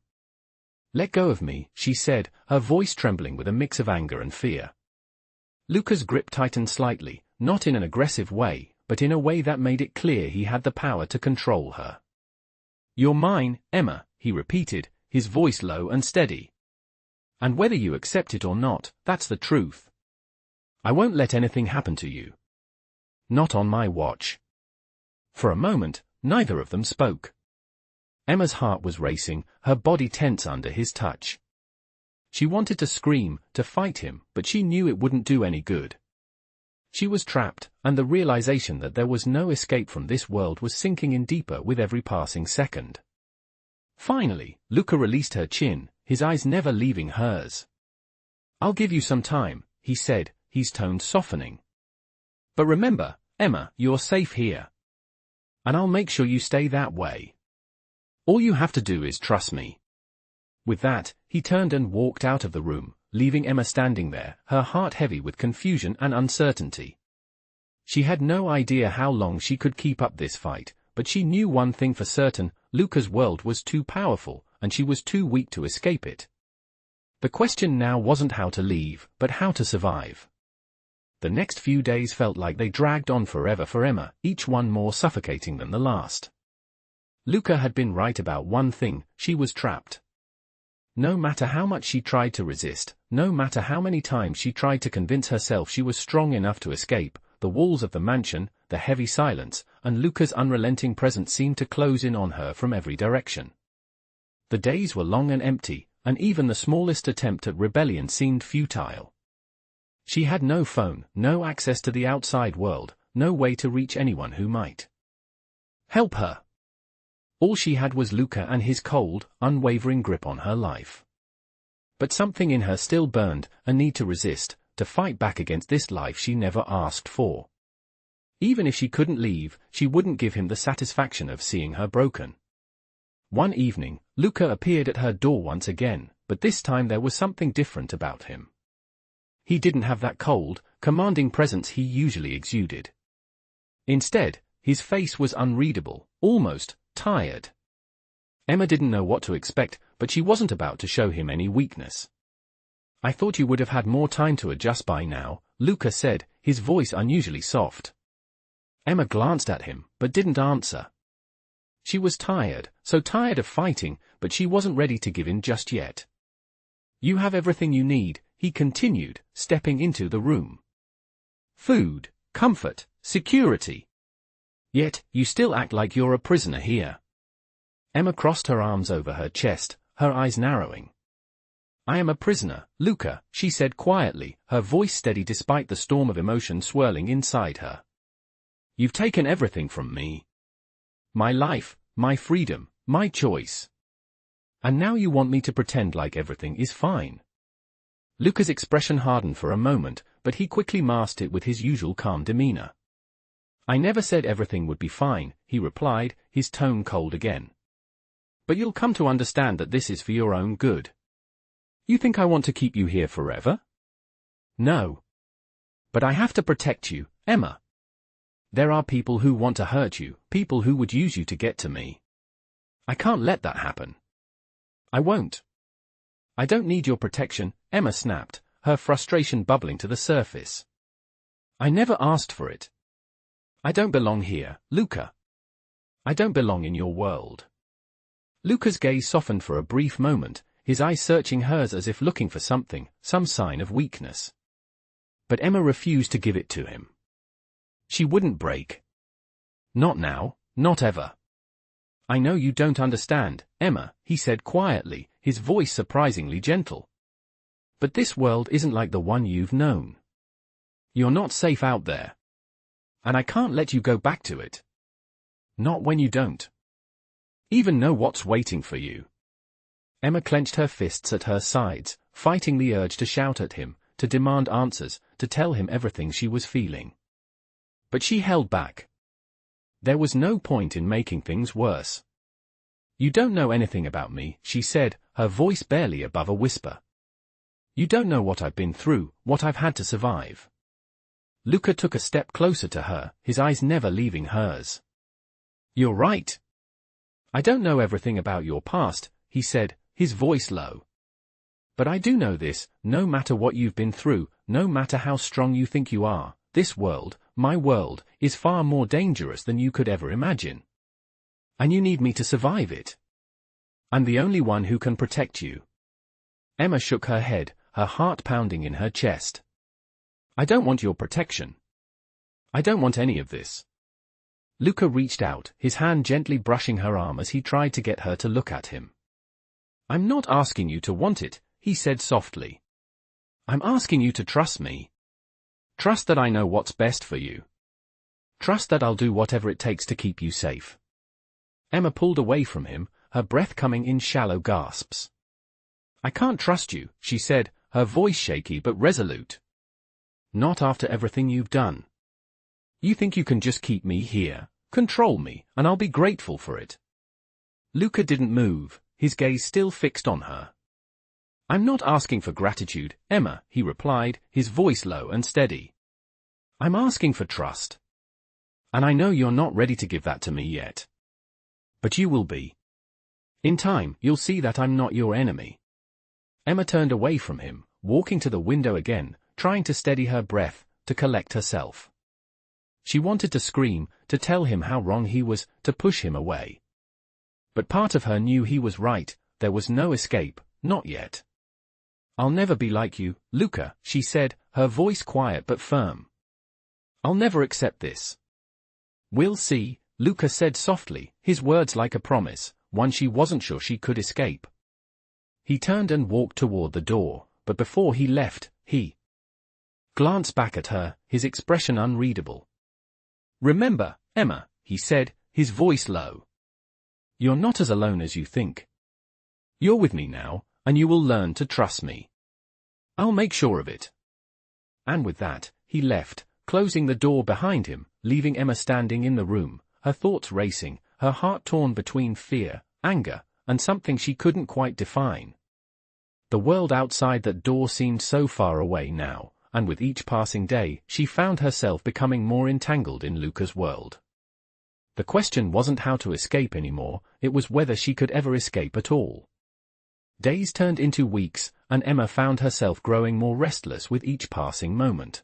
Let go of me, she said, her voice trembling with a mix of anger and fear. Luca's grip tightened slightly, not in an aggressive way, but in a way that made it clear he had the power to control her. You're mine, Emma, he repeated, his voice low and steady. And whether you accept it or not, that's the truth. I won't let anything happen to you. Not on my watch. For a moment, neither of them spoke. Emma's heart was racing, her body tense under his touch. She wanted to scream, to fight him, but she knew it wouldn't do any good. She was trapped, and the realization that there was no escape from this world was sinking in deeper with every passing second. Finally, Luca released her chin, his eyes never leaving hers. I'll give you some time, he said, his tone softening. But remember, Emma, you're safe here. And I'll make sure you stay that way. All you have to do is trust me. With that, he turned and walked out of the room, leaving Emma standing there, her heart heavy with confusion and uncertainty. She had no idea how long she could keep up this fight, but she knew one thing for certain, Luca's world was too powerful, and she was too weak to escape it. The question now wasn't how to leave, but how to survive. The next few days felt like they dragged on forever for Emma, each one more suffocating than the last. Luca had been right about one thing, she was trapped. No matter how much she tried to resist, no matter how many times she tried to convince herself she was strong enough to escape, the walls of the mansion, the heavy silence, and Luca's unrelenting presence seemed to close in on her from every direction. The days were long and empty, and even the smallest attempt at rebellion seemed futile. She had no phone, no access to the outside world, no way to reach anyone who might help her. All she had was Luca and his cold, unwavering grip on her life. But something in her still burned, a need to resist, to fight back against this life she never asked for. Even if she couldn't leave, she wouldn't give him the satisfaction of seeing her broken. One evening, Luca appeared at her door once again, but this time there was something different about him. He didn't have that cold, commanding presence he usually exuded. Instead, his face was unreadable, almost tired. Emma didn't know what to expect, but she wasn't about to show him any weakness. I thought you would have had more time to adjust by now, Luca said, his voice unusually soft. Emma glanced at him, but didn't answer. She was tired, so tired of fighting, but she wasn't ready to give in just yet. You have everything you need, he continued, stepping into the room. Food, comfort, security. Yet, you still act like you're a prisoner here. Emma crossed her arms over her chest, her eyes narrowing. I am a prisoner, Luca, she said quietly, her voice steady despite the storm of emotion swirling inside her. You've taken everything from me. My life, my freedom, my choice. And now you want me to pretend like everything is fine. Luca's expression hardened for a moment, but he quickly masked it with his usual calm demeanor. I never said everything would be fine, he replied, his tone cold again. But you'll come to understand that this is for your own good. You think I want to keep you here forever? No. But I have to protect you, Emma. There are people who want to hurt you, people who would use you to get to me. I can't let that happen. I won't. I don't need your protection, Emma snapped, her frustration bubbling to the surface. I never asked for it. I don't belong here, Luca. I don't belong in your world. Luca's gaze softened for a brief moment, his eyes searching hers as if looking for something, some sign of weakness. But Emma refused to give it to him. She wouldn't break. Not now, not ever. I know you don't understand, Emma, he said quietly, his voice surprisingly gentle. But this world isn't like the one you've known. You're not safe out there. And I can't let you go back to it. Not when you don't even know what's waiting for you. Emma clenched her fists at her sides, fighting the urge to shout at him, to demand answers, to tell him everything she was feeling. But she held back. There was no point in making things worse. You don't know anything about me, she said, her voice barely above a whisper. You don't know what I've been through, what I've had to survive. Luca took a step closer to her, his eyes never leaving hers. You're right. I don't know everything about your past, he said, his voice low. But I do know this, no matter what you've been through, no matter how strong you think you are, this world, my world, is far more dangerous than you could ever imagine. And you need me to survive it. I'm the only one who can protect you. Emma shook her head, her heart pounding in her chest. I don't want your protection. I don't want any of this. Luca reached out, his hand gently brushing her arm as he tried to get her to look at him. I'm not asking you to want it, he said softly. I'm asking you to trust me. Trust that I know what's best for you. Trust that I'll do whatever it takes to keep you safe. Emma pulled away from him, her breath coming in shallow gasps. I can't trust you, she said, her voice shaky but resolute. Not after everything you've done. You think you can just keep me here, control me, and I'll be grateful for it. Luca didn't move, his gaze still fixed on her. I'm not asking for gratitude, Emma, he replied, his voice low and steady. I'm asking for trust. And I know you're not ready to give that to me yet. But you will be. In time, you'll see that I'm not your enemy. Emma turned away from him, walking to the window again, trying to steady her breath, to collect herself. She wanted to scream, to tell him how wrong he was, to push him away. But part of her knew he was right, there was no escape, not yet. I'll never be like you, Luca, she said, her voice quiet but firm. I'll never accept this. We'll see, Luca said softly, his words like a promise, one she wasn't sure she could escape. He turned and walked toward the door, but before he left, he glanced back at her, his expression unreadable. Remember, Emma, he said, his voice low. You're not as alone as you think. You're with me now, and you will learn to trust me. I'll make sure of it. And with that, he left, closing the door behind him, leaving Emma standing in the room, her thoughts racing, her heart torn between fear, anger, and something she couldn't quite define. The world outside that door seemed so far away now, and with each passing day, she found herself becoming more entangled in Luca's world. The question wasn't how to escape anymore, it was whether she could ever escape at all. Days turned into weeks, and Emma found herself growing more restless with each passing moment.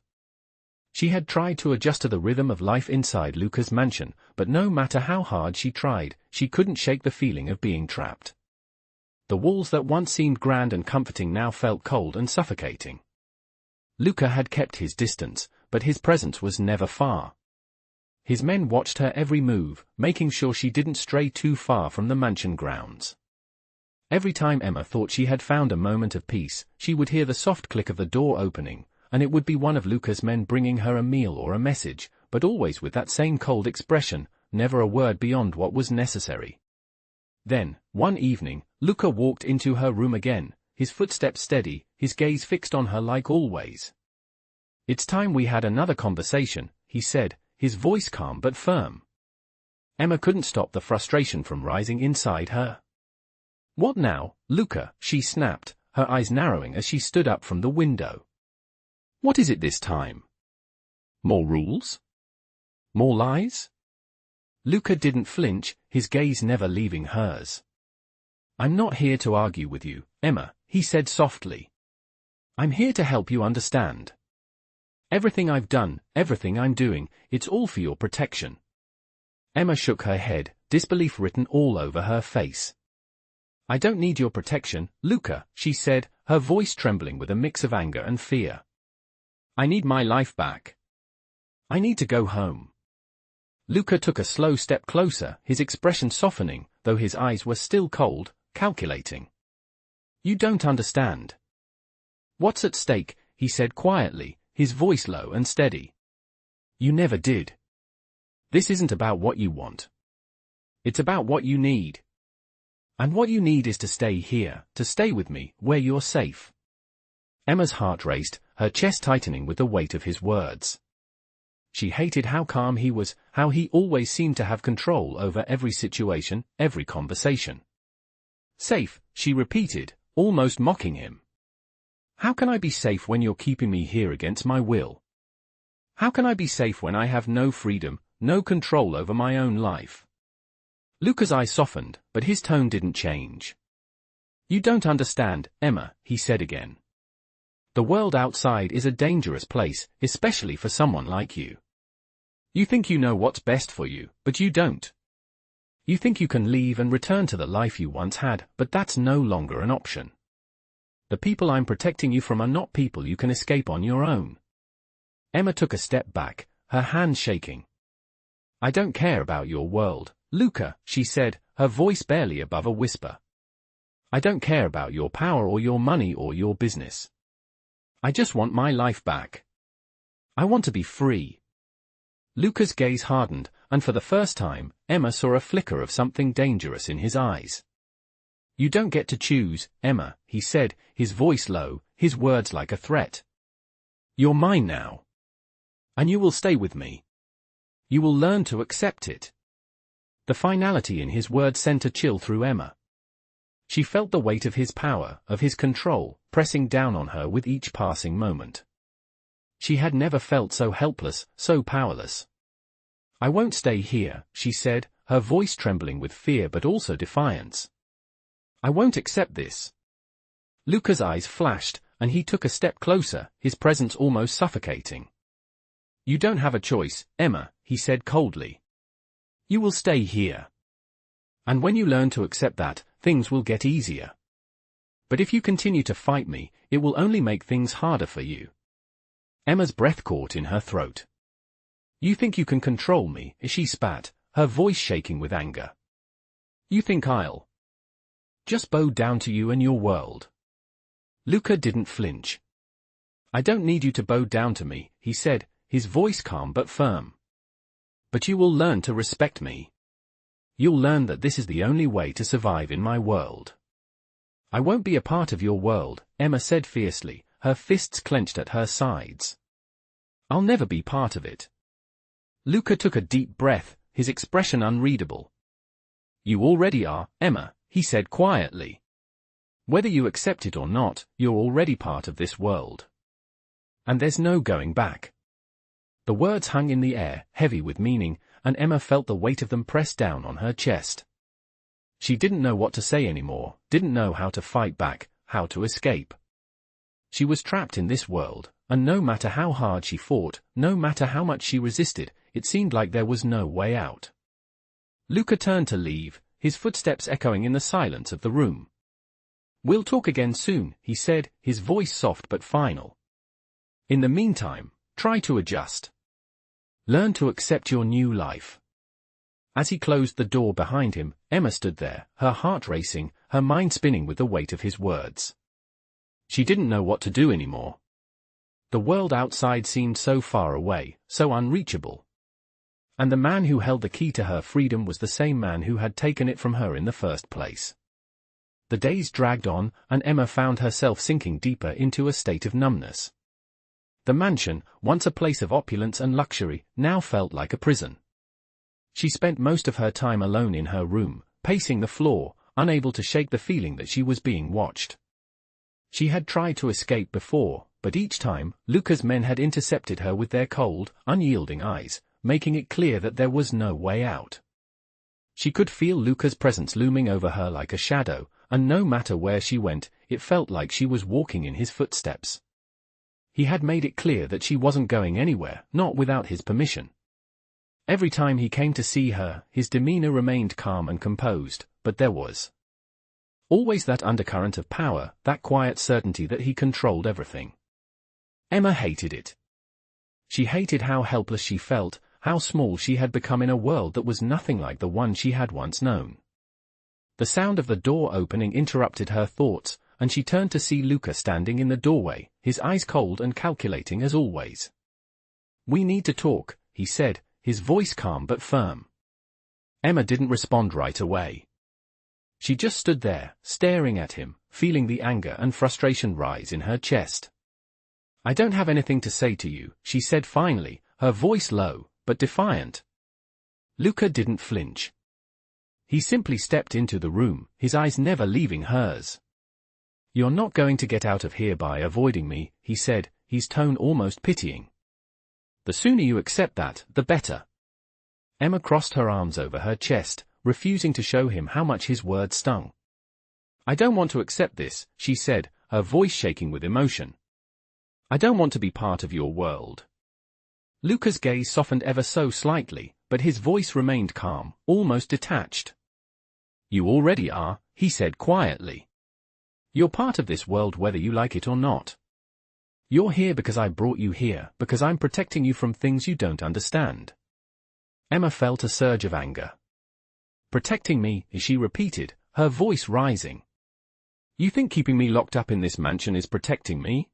She had tried to adjust to the rhythm of life inside Luca's mansion, but no matter how hard she tried, she couldn't shake the feeling of being trapped. The walls that once seemed grand and comforting now felt cold and suffocating. Luca had kept his distance, but his presence was never far. His men watched her every move, making sure she didn't stray too far from the mansion grounds. Every time Emma thought she had found a moment of peace, she would hear the soft click of the door opening, and it would be one of Luca's men bringing her a meal or a message, but always with that same cold expression, never a word beyond what was necessary. Then, one evening, Luca walked into her room again, his footsteps steady, his gaze fixed on her like always. It's time we had another conversation, he said, his voice calm but firm. Emma couldn't stop the frustration from rising inside her. What now, Luca? She snapped, her eyes narrowing as she stood up from the window. What is it this time? More rules? More lies? Luca didn't flinch, his gaze never leaving hers. I'm not here to argue with you, Emma, he said softly. I'm here to help you understand. Everything I've done, everything I'm doing, it's all for your protection. Emma shook her head, disbelief written all over her face. I don't need your protection, Luca, she said, her voice trembling with a mix of anger and fear. I need my life back. I need to go home. Luca took a slow step closer, his expression softening, though his eyes were still cold, calculating. You don't understand. What's at stake, he said quietly, his voice low and steady. You never did. This isn't about what you want. It's about what you need. And what you need is to stay here, to stay with me, where you're safe. Emma's heart raced, her chest tightening with the weight of his words. She hated how calm he was, how he always seemed to have control over every situation, every conversation. Safe, she repeated, almost mocking him. How can I be safe when you're keeping me here against my will? How can I be safe when I have no freedom, no control over my own life? Luca's eyes softened, but his tone didn't change. You don't understand, Emma, he said again. The world outside is a dangerous place, especially for someone like you. You think you know what's best for you, but you don't. You think you can leave and return to the life you once had, but that's no longer an option. The people I'm protecting you from are not people you can escape on your own. Emma took a step back, her hands shaking. I don't care about your world, Luca, she said, her voice barely above a whisper. I don't care about your power or your money or your business. I just want my life back. I want to be free. Luca's gaze hardened, and for the first time, Emma saw a flicker of something dangerous in his eyes. You don't get to choose, Emma, he said, his voice low, his words like a threat. You're mine now. And you will stay with me. You will learn to accept it. The finality in his words sent a chill through Emma. She felt the weight of his power, of his control, pressing down on her with each passing moment. She had never felt so helpless, so powerless. I won't stay here, she said, her voice trembling with fear but also defiance. I won't accept this. Luca's eyes flashed, and he took a step closer, his presence almost suffocating. You don't have a choice, Emma, he said coldly. You will stay here. And when you learn to accept that, things will get easier. But if you continue to fight me, it will only make things harder for you. Emma's breath caught in her throat. You think you can control me, she spat, her voice shaking with anger. You think I'll just bow down to you and your world? Luca didn't flinch. I don't need you to bow down to me, he said, his voice calm but firm. But you will learn to respect me. You'll learn that this is the only way to survive in my world. I won't be a part of your world, Emma said fiercely, her fists clenched at her sides. I'll never be part of it. Luca took a deep breath, his expression unreadable. You already are, Emma, he said quietly. Whether you accept it or not, you're already part of this world. And there's no going back. The words hung in the air, heavy with meaning, and Emma felt the weight of them press down on her chest. She didn't know what to say anymore, didn't know how to fight back, how to escape. She was trapped in this world, and no matter how hard she fought, no matter how much she resisted, it seemed like there was no way out. Luca turned to leave, his footsteps echoing in the silence of the room. We'll talk again soon, he said, his voice soft but final. In the meantime, try to adjust. Learn to accept your new life. As he closed the door behind him, Emma stood there, her heart racing, her mind spinning with the weight of his words. She didn't know what to do anymore. The world outside seemed so far away, so unreachable. And the man who held the key to her freedom was the same man who had taken it from her in the first place. The days dragged on, and Emma found herself sinking deeper into a state of numbness. The mansion, once a place of opulence and luxury, now felt like a prison. She spent most of her time alone in her room, pacing the floor, unable to shake the feeling that she was being watched. She had tried to escape before, but each time, Luca's men had intercepted her with their cold, unyielding eyes, making it clear that there was no way out. She could feel Luca's presence looming over her like a shadow, and no matter where she went, it felt like she was walking in his footsteps. He had made it clear that she wasn't going anywhere, not without his permission. Every time he came to see her, his demeanor remained calm and composed, but there was always that undercurrent of power, that quiet certainty that he controlled everything. Emma hated it. She hated how helpless she felt, how small she had become in a world that was nothing like the one she had once known. The sound of the door opening interrupted her thoughts, and she turned to see Luca standing in the doorway, his eyes cold and calculating as always. "We need to talk," he said, his voice calm but firm. Emma didn't respond right away. She just stood there, staring at him, feeling the anger and frustration rise in her chest. "I don't have anything to say to you," she said finally, her voice low, but defiant. Luca didn't flinch. He simply stepped into the room, his eyes never leaving hers. "You're not going to get out of here by avoiding me," he said, his tone almost pitying. "The sooner you accept that, the better." Emma crossed her arms over her chest, refusing to show him how much his words stung. "I don't want to accept this," she said, her voice shaking with emotion. "I don't want to be part of your world." Luca's gaze softened ever so slightly, but his voice remained calm, almost detached. "You already are," he said quietly. "You're part of this world whether you like it or not. You're here because I brought you here, because I'm protecting you from things you don't understand." Emma felt a surge of anger. "Protecting me," she repeated, her voice rising. "You think keeping me locked up in this mansion is protecting me?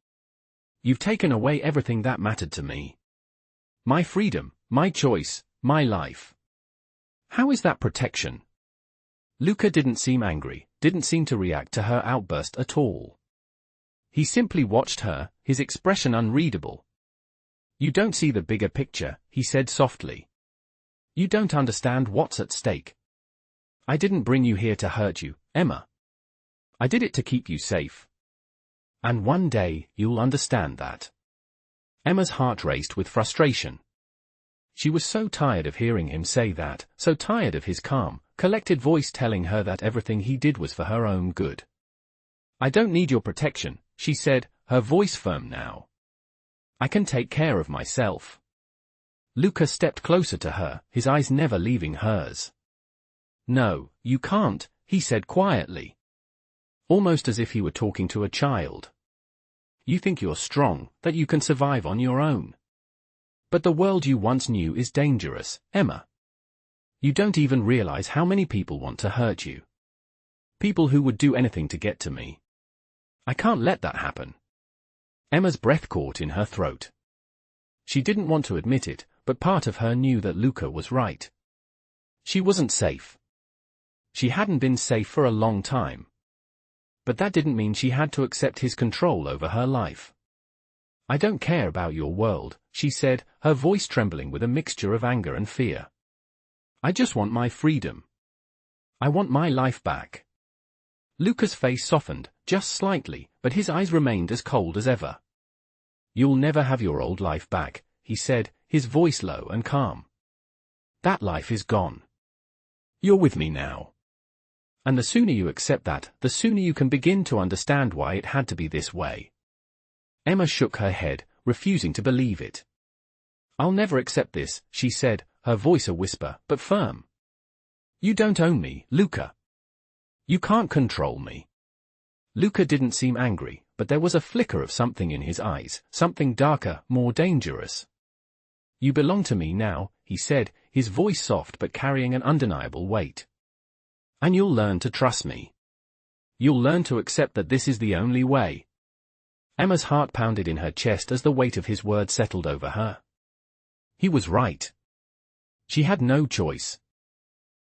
You've taken away everything that mattered to me. My freedom, my choice, my life. How is that protection?" Luca didn't seem angry, didn't seem to react to her outburst at all. He simply watched her, his expression unreadable. "You don't see the bigger picture," he said softly. "You don't understand what's at stake. I didn't bring you here to hurt you, Emma. I did it to keep you safe. And one day, you'll understand that." Emma's heart raced with frustration. She was so tired of hearing him say that, so tired of his calm, collected voice telling her that everything he did was for her own good. "I don't need your protection," she said, her voice firm now. "I can take care of myself." Luca stepped closer to her, his eyes never leaving hers. "No, you can't," he said quietly. Almost as if he were talking to a child. "You think you're strong, that you can survive on your own. But the world you once knew is dangerous, Emma. You don't even realize how many people want to hurt you. People who would do anything to get to me. I can't let that happen." Emma's breath caught in her throat. She didn't want to admit it, but part of her knew that Luca was right. She wasn't safe. She hadn't been safe for a long time. But that didn't mean she had to accept his control over her life. "I don't care about your world," she said, her voice trembling with a mixture of anger and fear. "I just want my freedom. I want my life back." Luca's face softened, just slightly, but his eyes remained as cold as ever. "You'll never have your old life back," he said, his voice low and calm. "That life is gone. You're with me now. And the sooner you accept that, the sooner you can begin to understand why it had to be this way." Emma shook her head, refusing to believe it. "I'll never accept this," she said, her voice a whisper, but firm. "You don't own me, Luca. You can't control me." Luca didn't seem angry, but there was a flicker of something in his eyes, something darker, more dangerous. "You belong to me now," he said, his voice soft but carrying an undeniable weight. "And you'll learn to trust me. You'll learn to accept that this is the only way." Emma's heart pounded in her chest as the weight of his words settled over her. He was right. She had no choice.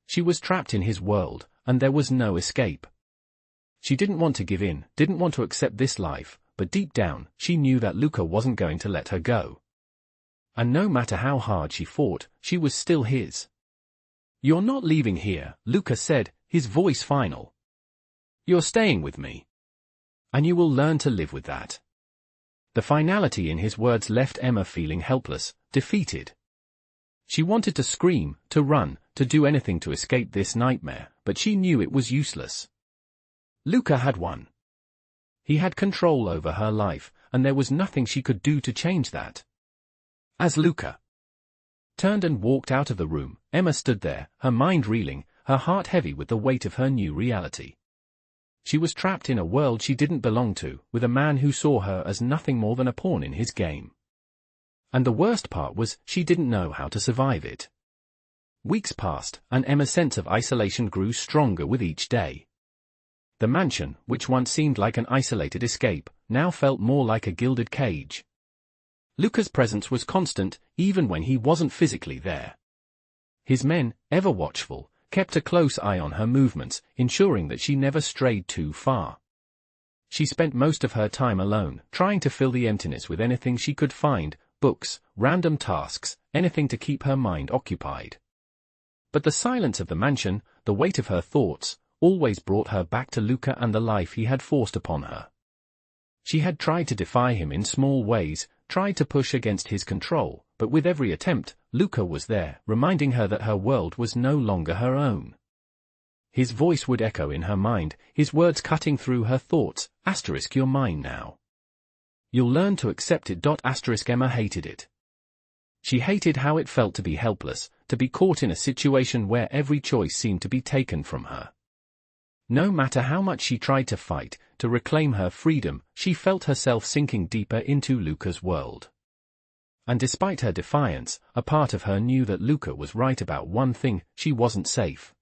She was trapped in his world, and there was no escape. She didn't want to give in, didn't want to accept this life, but deep down, she knew that Luca wasn't going to let her go. And no matter how hard she fought, she was still his. "You're not leaving here," Luca said, his voice final. You're staying with me. And you will learn to live with that. The finality in his words left Emma feeling helpless, defeated. She wanted to scream, to run, to do anything to escape this nightmare, but she knew it was useless. Luca had won. He had control over her life, and there was nothing she could do to change that. As Luca turned and walked out of the room, Emma stood there, her mind reeling, her heart heavy with the weight of her new reality. She was trapped in a world she didn't belong to, with a man who saw her as nothing more than a pawn in his game. And the worst part was, she didn't know how to survive it. Weeks passed, and Emma's sense of isolation grew stronger with each day. The mansion, which once seemed like an isolated escape, now felt more like a gilded cage. Luca's presence was constant, even when he wasn't physically there. His men, ever watchful, kept a close eye on her movements, ensuring that she never strayed too far. She spent most of her time alone, trying to fill the emptiness with anything she could find, books, random tasks, anything to keep her mind occupied. But the silence of the mansion, the weight of her thoughts, always brought her back to Luca and the life he had forced upon her. She had tried to defy him in small ways, tried to push against his control, but with every attempt, Luca was there, reminding her that her world was no longer her own. His voice would echo in her mind, his words cutting through her thoughts, *, you're mine now. You'll learn to accept it. * Emma hated it. She hated how it felt to be helpless, to be caught in a situation where every choice seemed to be taken from her. No matter how much she tried to fight, to reclaim her freedom, she felt herself sinking deeper into Luca's world. And despite her defiance, a part of her knew that Luca was right about one thing: she wasn't safe.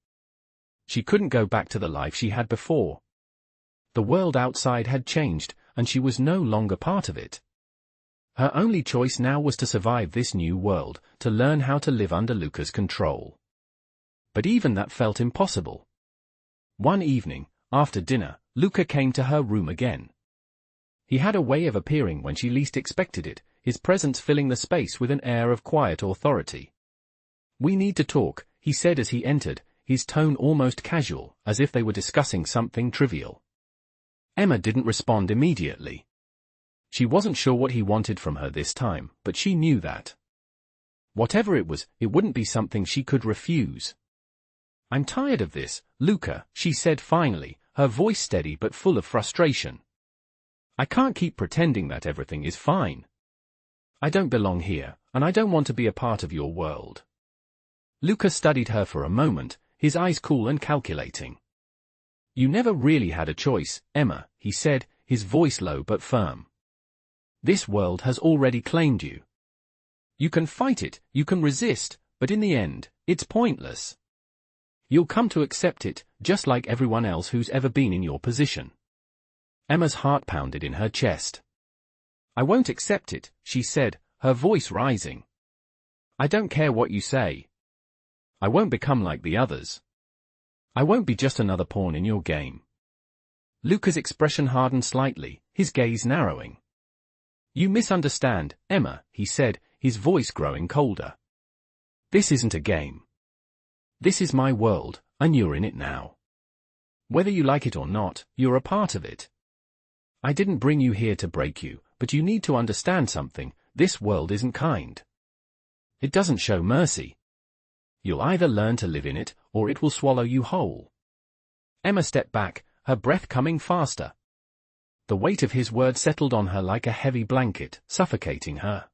She couldn't go back to the life she had before. The world outside had changed, and she was no longer part of it. Her only choice now was to survive this new world, to learn how to live under Luca's control. But even that felt impossible. One evening, after dinner, Luca came to her room again. He had a way of appearing when she least expected it, his presence filling the space with an air of quiet authority. "We need to talk," he said as he entered, his tone almost casual, as if they were discussing something trivial. Emma didn't respond immediately. She wasn't sure what he wanted from her this time, but she knew that whatever it was, it wouldn't be something she could refuse. "I'm tired of this, Luca," she said finally, her voice steady but full of frustration. "I can't keep pretending that everything is fine. I don't belong here, and I don't want to be a part of your world." Luca studied her for a moment, his eyes cool and calculating. "You never really had a choice, Emma," he said, his voice low but firm. "This world has already claimed you. You can fight it, you can resist, but in the end, it's pointless. You'll come to accept it, just like everyone else who's ever been in your position." Emma's heart pounded in her chest. "I won't accept it," she said, her voice rising. "I don't care what you say. I won't become like the others. I won't be just another pawn in your game." Luca's expression hardened slightly, his gaze narrowing. "You misunderstand, Emma," he said, his voice growing colder. "This isn't a game. This is my world, and you're in it now. Whether you like it or not, you're a part of it. I didn't bring you here to break you, but you need to understand something: this world isn't kind. It doesn't show mercy. You'll either learn to live in it, or it will swallow you whole." Emma stepped back, her breath coming faster. The weight of his words settled on her like a heavy blanket, suffocating her.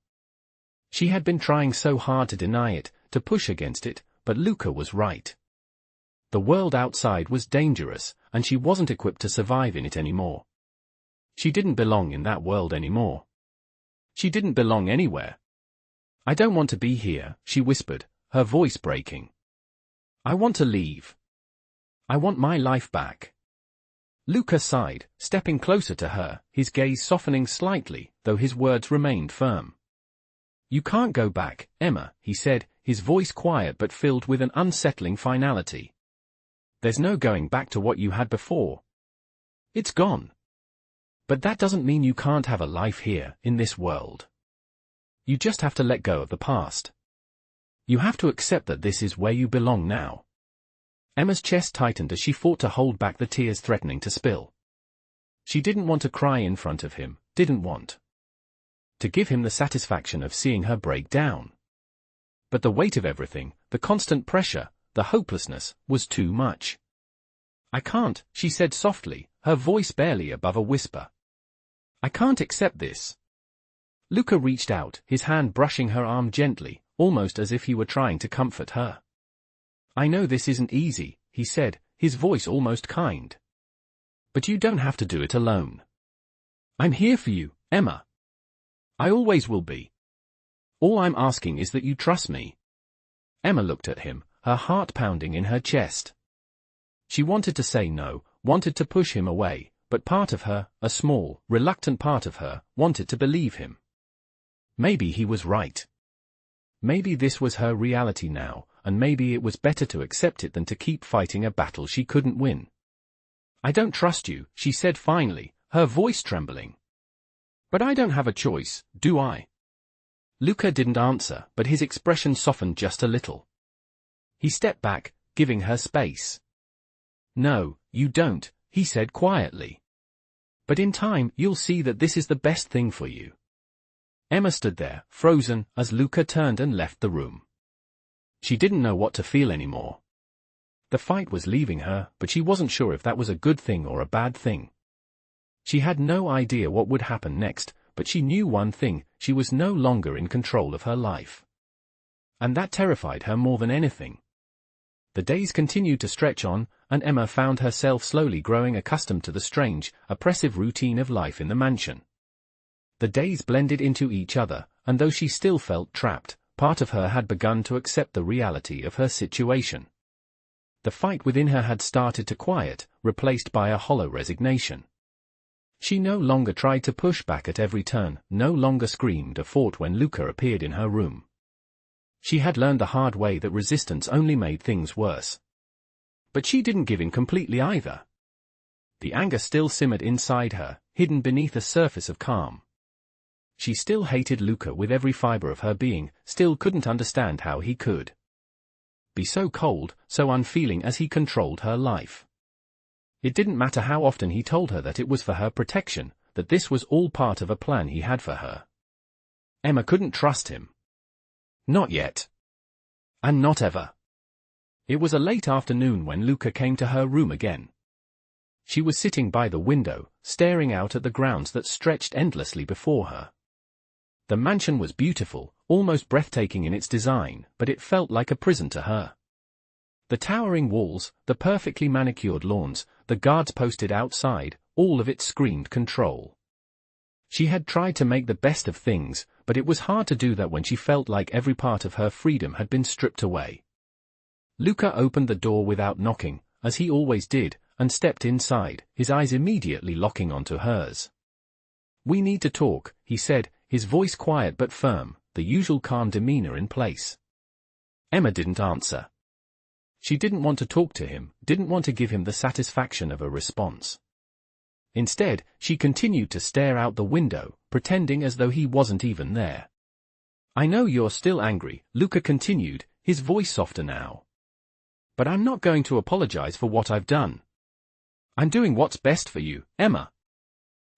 She had been trying so hard to deny it, to push against it, but Luca was right. The world outside was dangerous, and she wasn't equipped to survive in it anymore. She didn't belong in that world anymore. She didn't belong anywhere. "I don't want to be here," she whispered, her voice breaking. "I want to leave. I want my life back." Luca sighed, stepping closer to her, his gaze softening slightly, though his words remained firm. "You can't go back, Emma," he said, his voice quiet but filled with an unsettling finality. "There's no going back to what you had before. It's gone. But that doesn't mean you can't have a life here, in this world. You just have to let go of the past. You have to accept that this is where you belong now." Emma's chest tightened as she fought to hold back the tears threatening to spill. She didn't want to cry in front of him, didn't want to give him the satisfaction of seeing her break down. But the weight of everything, the constant pressure, the hopelessness, was too much. "I can't," she said softly, her voice barely above a whisper. "I can't accept this." Luca reached out, his hand brushing her arm gently, almost as if he were trying to comfort her. "I know this isn't easy," he said, his voice almost kind. "But you don't have to do it alone. I'm here for you, Emma. I always will be. All I'm asking is that you trust me." Emma looked at him, her heart pounding in her chest. She wanted to say no, wanted to push him away, but part of her, a small, reluctant part of her, wanted to believe him. Maybe he was right. Maybe this was her reality now, and maybe it was better to accept it than to keep fighting a battle she couldn't win. "I don't trust you," she said finally, her voice trembling. "But I don't have a choice, do I?" Luca didn't answer, but his expression softened just a little. He stepped back, giving her space. "No, you don't," he said quietly. "But in time, you'll see that this is the best thing for you." Emma stood there, frozen, as Luca turned and left the room. She didn't know what to feel anymore. The fight was leaving her, but she wasn't sure if that was a good thing or a bad thing. She had no idea what would happen next, but she knew one thing: she was no longer in control of her life. And that terrified her more than anything. The days continued to stretch on, and Emma found herself slowly growing accustomed to the strange, oppressive routine of life in the mansion. The days blended into each other, and though she still felt trapped, part of her had begun to accept the reality of her situation. The fight within her had started to quiet, replaced by a hollow resignation. She no longer tried to push back at every turn, no longer screamed or fought when Luca appeared in her room. She had learned the hard way that resistance only made things worse. But she didn't give in completely either. The anger still simmered inside her, hidden beneath a surface of calm. She still hated Luca with every fiber of her being, still couldn't understand how he could be so cold, so unfeeling as he controlled her life. It didn't matter how often he told her that it was for her protection, that this was all part of a plan he had for her. Emma couldn't trust him. Not yet. And not ever. It was a late afternoon when Luca came to her room again. She was sitting by the window, staring out at the grounds that stretched endlessly before her. The mansion was beautiful, almost breathtaking in its design, but it felt like a prison to her. The towering walls, the perfectly manicured lawns, the guards posted outside, all of it screamed control. She had tried to make the best of things, but it was hard to do that when she felt like every part of her freedom had been stripped away. Luca opened the door without knocking, as he always did, and stepped inside, his eyes immediately locking onto hers. "We need to talk," he said, his voice quiet but firm, the usual calm demeanor in place. Emma didn't answer. She didn't want to talk to him, didn't want to give him the satisfaction of a response. Instead, she continued to stare out the window, pretending as though he wasn't even there. "I know you're still angry," Luca continued, his voice softer now. "But I'm not going to apologize for what I've done. I'm doing what's best for you, Emma."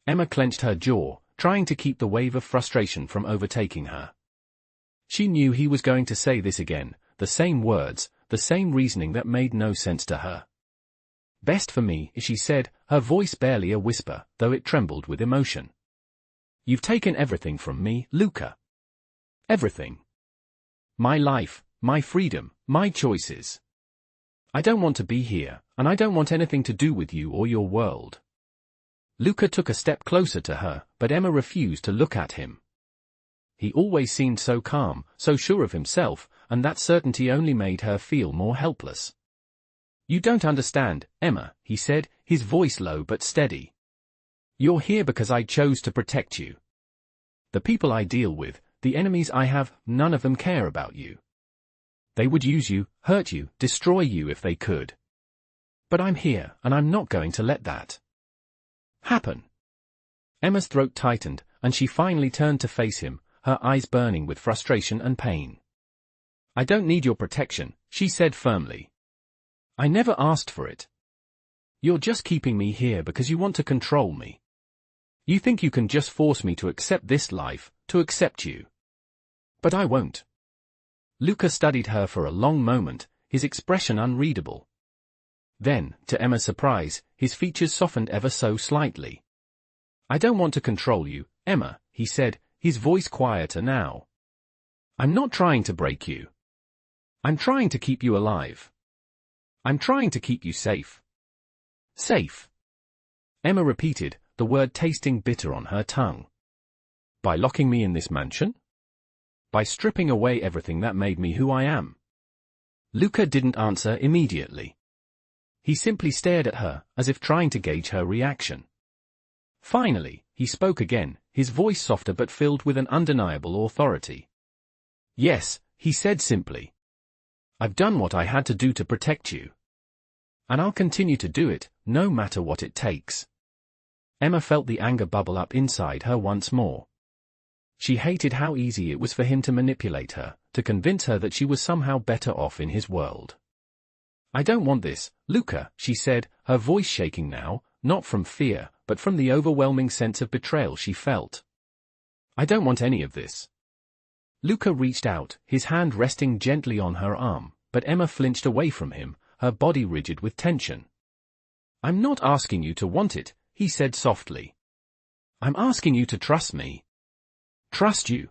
Emma clenched her jaw, trying to keep the wave of frustration from overtaking her. She knew he was going to say this again, the same words, the same reasoning that made no sense to her. "Best for me," she said, her voice barely a whisper, though it trembled with emotion. "You've taken everything from me, Luca. Everything. My life, my freedom, my choices. I don't want to be here, and I don't want anything to do with you or your world." Luca took a step closer to her, but Emma refused to look at him. He always seemed so calm, so sure of himself, and that certainty only made her feel more helpless. "You don't understand, Emma," he said, his voice low but steady. "You're here because I chose to protect you. The people I deal with, the enemies I have, none of them care about you. They would use you, hurt you, destroy you if they could. But I'm here, and I'm not going to let that happen." Emma's throat tightened, and she finally turned to face him, her eyes burning with frustration and pain. "I don't need your protection," she said firmly. I never asked for it. You're just keeping me here because you want to control me. You think you can just force me to accept this life, to accept you. But I won't. Luca studied her for a long moment, his expression unreadable. Then, to Emma's surprise, his features softened ever so slightly. I don't want to control you, Emma, he said, his voice quieter now. I'm not trying to break you. I'm trying to keep you alive. I'm trying to keep you safe. Safe. Emma repeated, the word tasting bitter on her tongue. By locking me in this mansion? By stripping away everything that made me who I am? Luca didn't answer immediately. He simply stared at her, as if trying to gauge her reaction. Finally, he spoke again, his voice softer but filled with an undeniable authority. Yes, he said simply. I've done what I had to do to protect you. And I'll continue to do it, no matter what it takes. Emma felt the anger bubble up inside her once more. She hated how easy it was for him to manipulate her, to convince her that she was somehow better off in his world. I don't want this, Luca, she said, her voice shaking now, not from fear, but from the overwhelming sense of betrayal she felt. I don't want any of this. Luca reached out, his hand resting gently on her arm, but Emma flinched away from him, her body rigid with tension. I'm not asking you to want it, he said softly. I'm asking you to trust me. Trust you?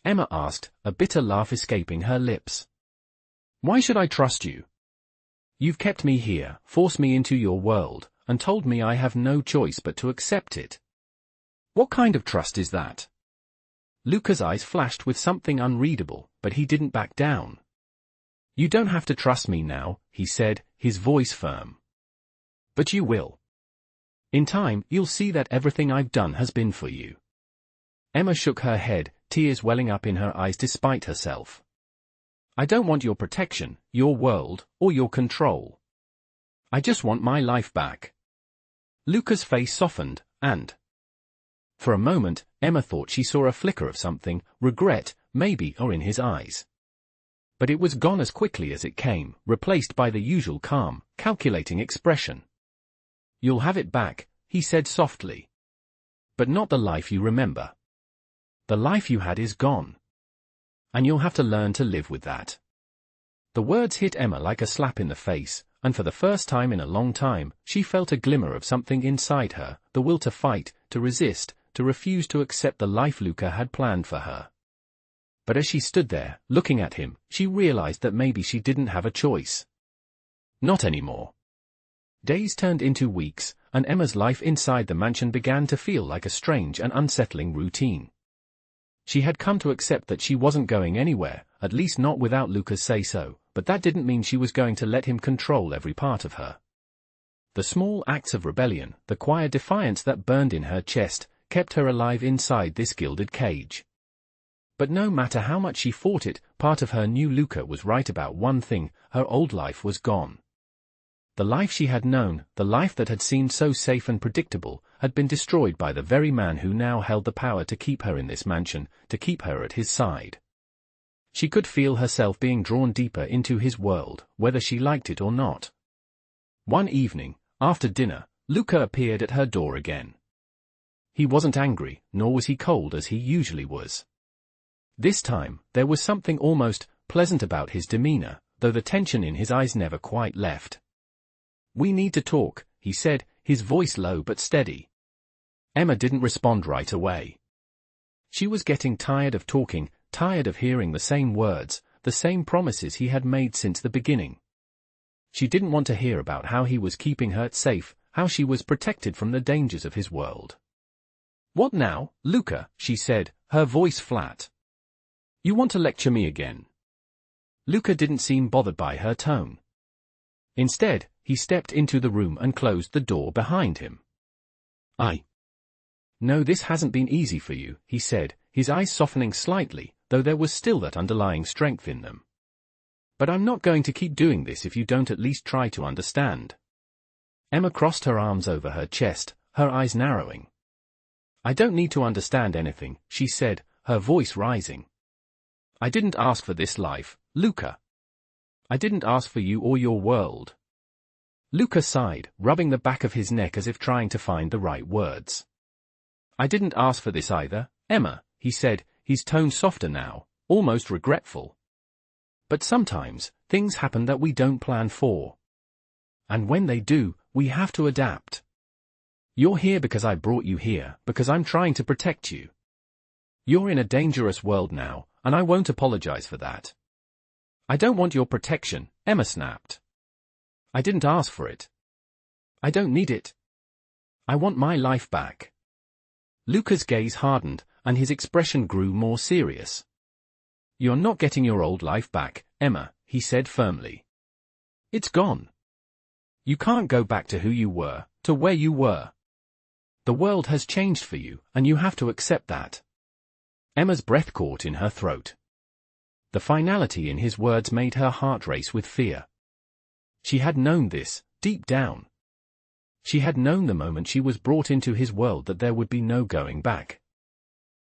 Emma asked, a bitter laugh escaping her lips. Why should I trust you? You've kept me here, forced me into your world, and told me I have no choice but to accept it. What kind of trust is that? Luca's eyes flashed with something unreadable, but he didn't back down. You don't have to trust me now, he said, his voice firm. But you will. In time, you'll see that everything I've done has been for you. Emma shook her head, tears welling up in her eyes despite herself. I don't want your protection, your world, or your control. I just want my life back. Luca's face softened, and for a moment, Emma thought she saw a flicker of something, regret, maybe, or in his eyes. But it was gone as quickly as it came, replaced by the usual calm, calculating expression. You'll have it back, he said softly. But not the life you remember. The life you had is gone. And you'll have to learn to live with that. The words hit Emma like a slap in the face, and for the first time in a long time, she felt a glimmer of something inside her, the will to fight, to resist, to refuse to accept the life Luca had planned for her. But as she stood there, looking at him, she realized that maybe she didn't have a choice. Not anymore. Days turned into weeks, and Emma's life inside the mansion began to feel like a strange and unsettling routine. She had come to accept that she wasn't going anywhere, at least not without Luca's say-so, but that didn't mean she was going to let him control every part of her. The small acts of rebellion, the quiet defiance that burned in her chest, kept her alive inside this gilded cage. But no matter how much she fought it, part of her knew Luca was right about one thing, her old life was gone. The life she had known, the life that had seemed so safe and predictable, had been destroyed by the very man who now held the power to keep her in this mansion, to keep her at his side. She could feel herself being drawn deeper into his world, whether she liked it or not. One evening, after dinner, Luca appeared at her door again. He wasn't angry, nor was he cold as he usually was. This time, there was something almost pleasant about his demeanor, though the tension in his eyes never quite left. We need to talk, he said, his voice low but steady. Emma didn't respond right away. She was getting tired of talking, tired of hearing the same words, the same promises he had made since the beginning. She didn't want to hear about how he was keeping her safe, how she was protected from the dangers of his world. What now, Luca, she said, her voice flat. You want to lecture me again? Luca didn't seem bothered by her tone. Instead, he stepped into the room and closed the door behind him. I know this hasn't been easy for you, he said, his eyes softening slightly, though there was still that underlying strength in them. But I'm not going to keep doing this if you don't at least try to understand. Emma crossed her arms over her chest, her eyes narrowing. I don't need to understand anything, she said, her voice rising. I didn't ask for this life, Luca. I didn't ask for you or your world. Luca sighed, rubbing the back of his neck as if trying to find the right words. I didn't ask for this either, Emma, he said, his tone softer now, almost regretful. But sometimes, things happen that we don't plan for. And when they do, we have to adapt. You're here because I brought you here, because I'm trying to protect you. You're in a dangerous world now, and I won't apologize for that. I don't want your protection, Emma snapped. I didn't ask for it. I don't need it. I want my life back. Luca's gaze hardened, and his expression grew more serious. You're not getting your old life back, Emma, he said firmly. It's gone. You can't go back to who you were, to where you were. The world has changed for you, and you have to accept that. Emma's breath caught in her throat. The finality in his words made her heart race with fear. She had known this, deep down. She had known the moment she was brought into his world that there would be no going back.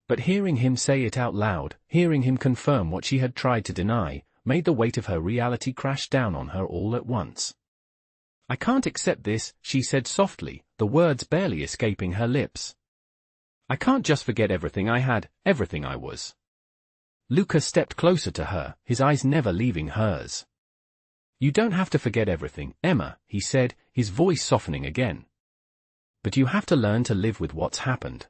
But hearing him say it out loud, hearing him confirm what she had tried to deny, made the weight of her reality crash down on her all at once. I can't accept this, she said softly, the words barely escaping her lips. I can't just forget everything I had, everything I was. Luca stepped closer to her, his eyes never leaving hers. You don't have to forget everything, Emma, he said, his voice softening again. But you have to learn to live with what's happened.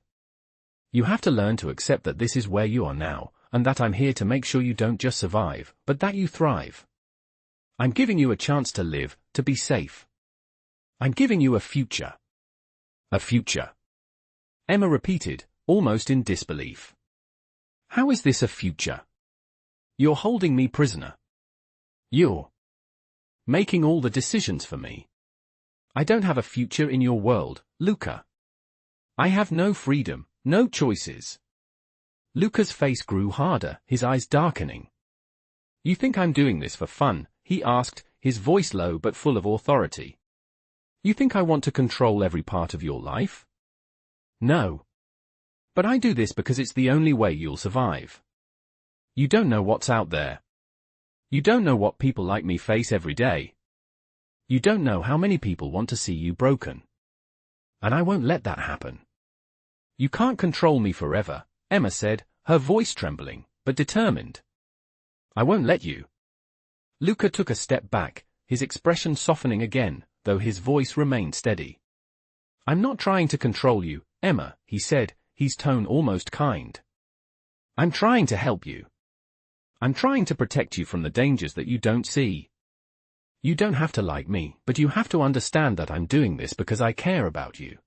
You have to learn to accept that this is where you are now, and that I'm here to make sure you don't just survive, but that you thrive. I'm giving you a chance to live, to be safe. I'm giving you a future. A future. Emma repeated, almost in disbelief. How is this a future? You're holding me prisoner. You're making all the decisions for me. I don't have a future in your world, Luca. I have no freedom, no choices. Luca's face grew harder, his eyes darkening. You think I'm doing this for fun? He asked, his voice low but full of authority. You think I want to control every part of your life? No. But I do this because it's the only way you'll survive. You don't know what's out there. You don't know what people like me face every day. You don't know how many people want to see you broken. And I won't let that happen. You can't control me forever, Emma said, her voice trembling, but determined. I won't let you. Luca took a step back, his expression softening again, though his voice remained steady. I'm not trying to control you, Emma, he said, his tone almost kind. I'm trying to help you. I'm trying to protect you from the dangers that you don't see. You don't have to like me, but you have to understand that I'm doing this because I care about you.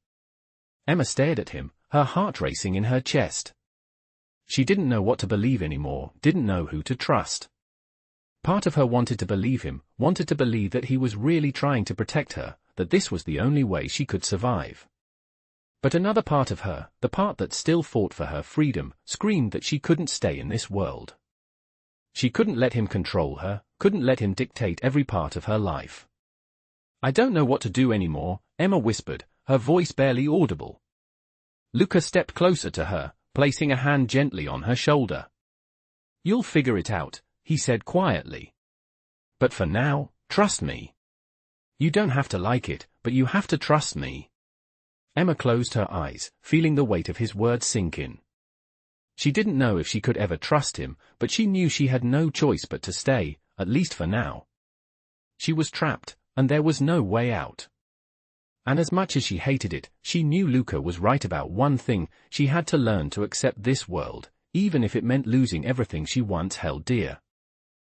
Emma stared at him, her heart racing in her chest. She didn't know what to believe anymore, didn't know who to trust. Part of her wanted to believe him, wanted to believe that he was really trying to protect her, that this was the only way she could survive. But another part of her, the part that still fought for her freedom, screamed that she couldn't stay in this world. She couldn't let him control her, couldn't let him dictate every part of her life. I don't know what to do anymore, Emma whispered, her voice barely audible. Luca stepped closer to her, placing a hand gently on her shoulder. You'll figure it out, he said quietly. But for now, trust me. You don't have to like it, but you have to trust me. Emma closed her eyes, feeling the weight of his words sink in. She didn't know if she could ever trust him, but she knew she had no choice but to stay, at least for now. She was trapped, and there was no way out. And as much as she hated it, she knew Luca was right about one thing: she had to learn to accept this world, even if it meant losing everything she once held dear.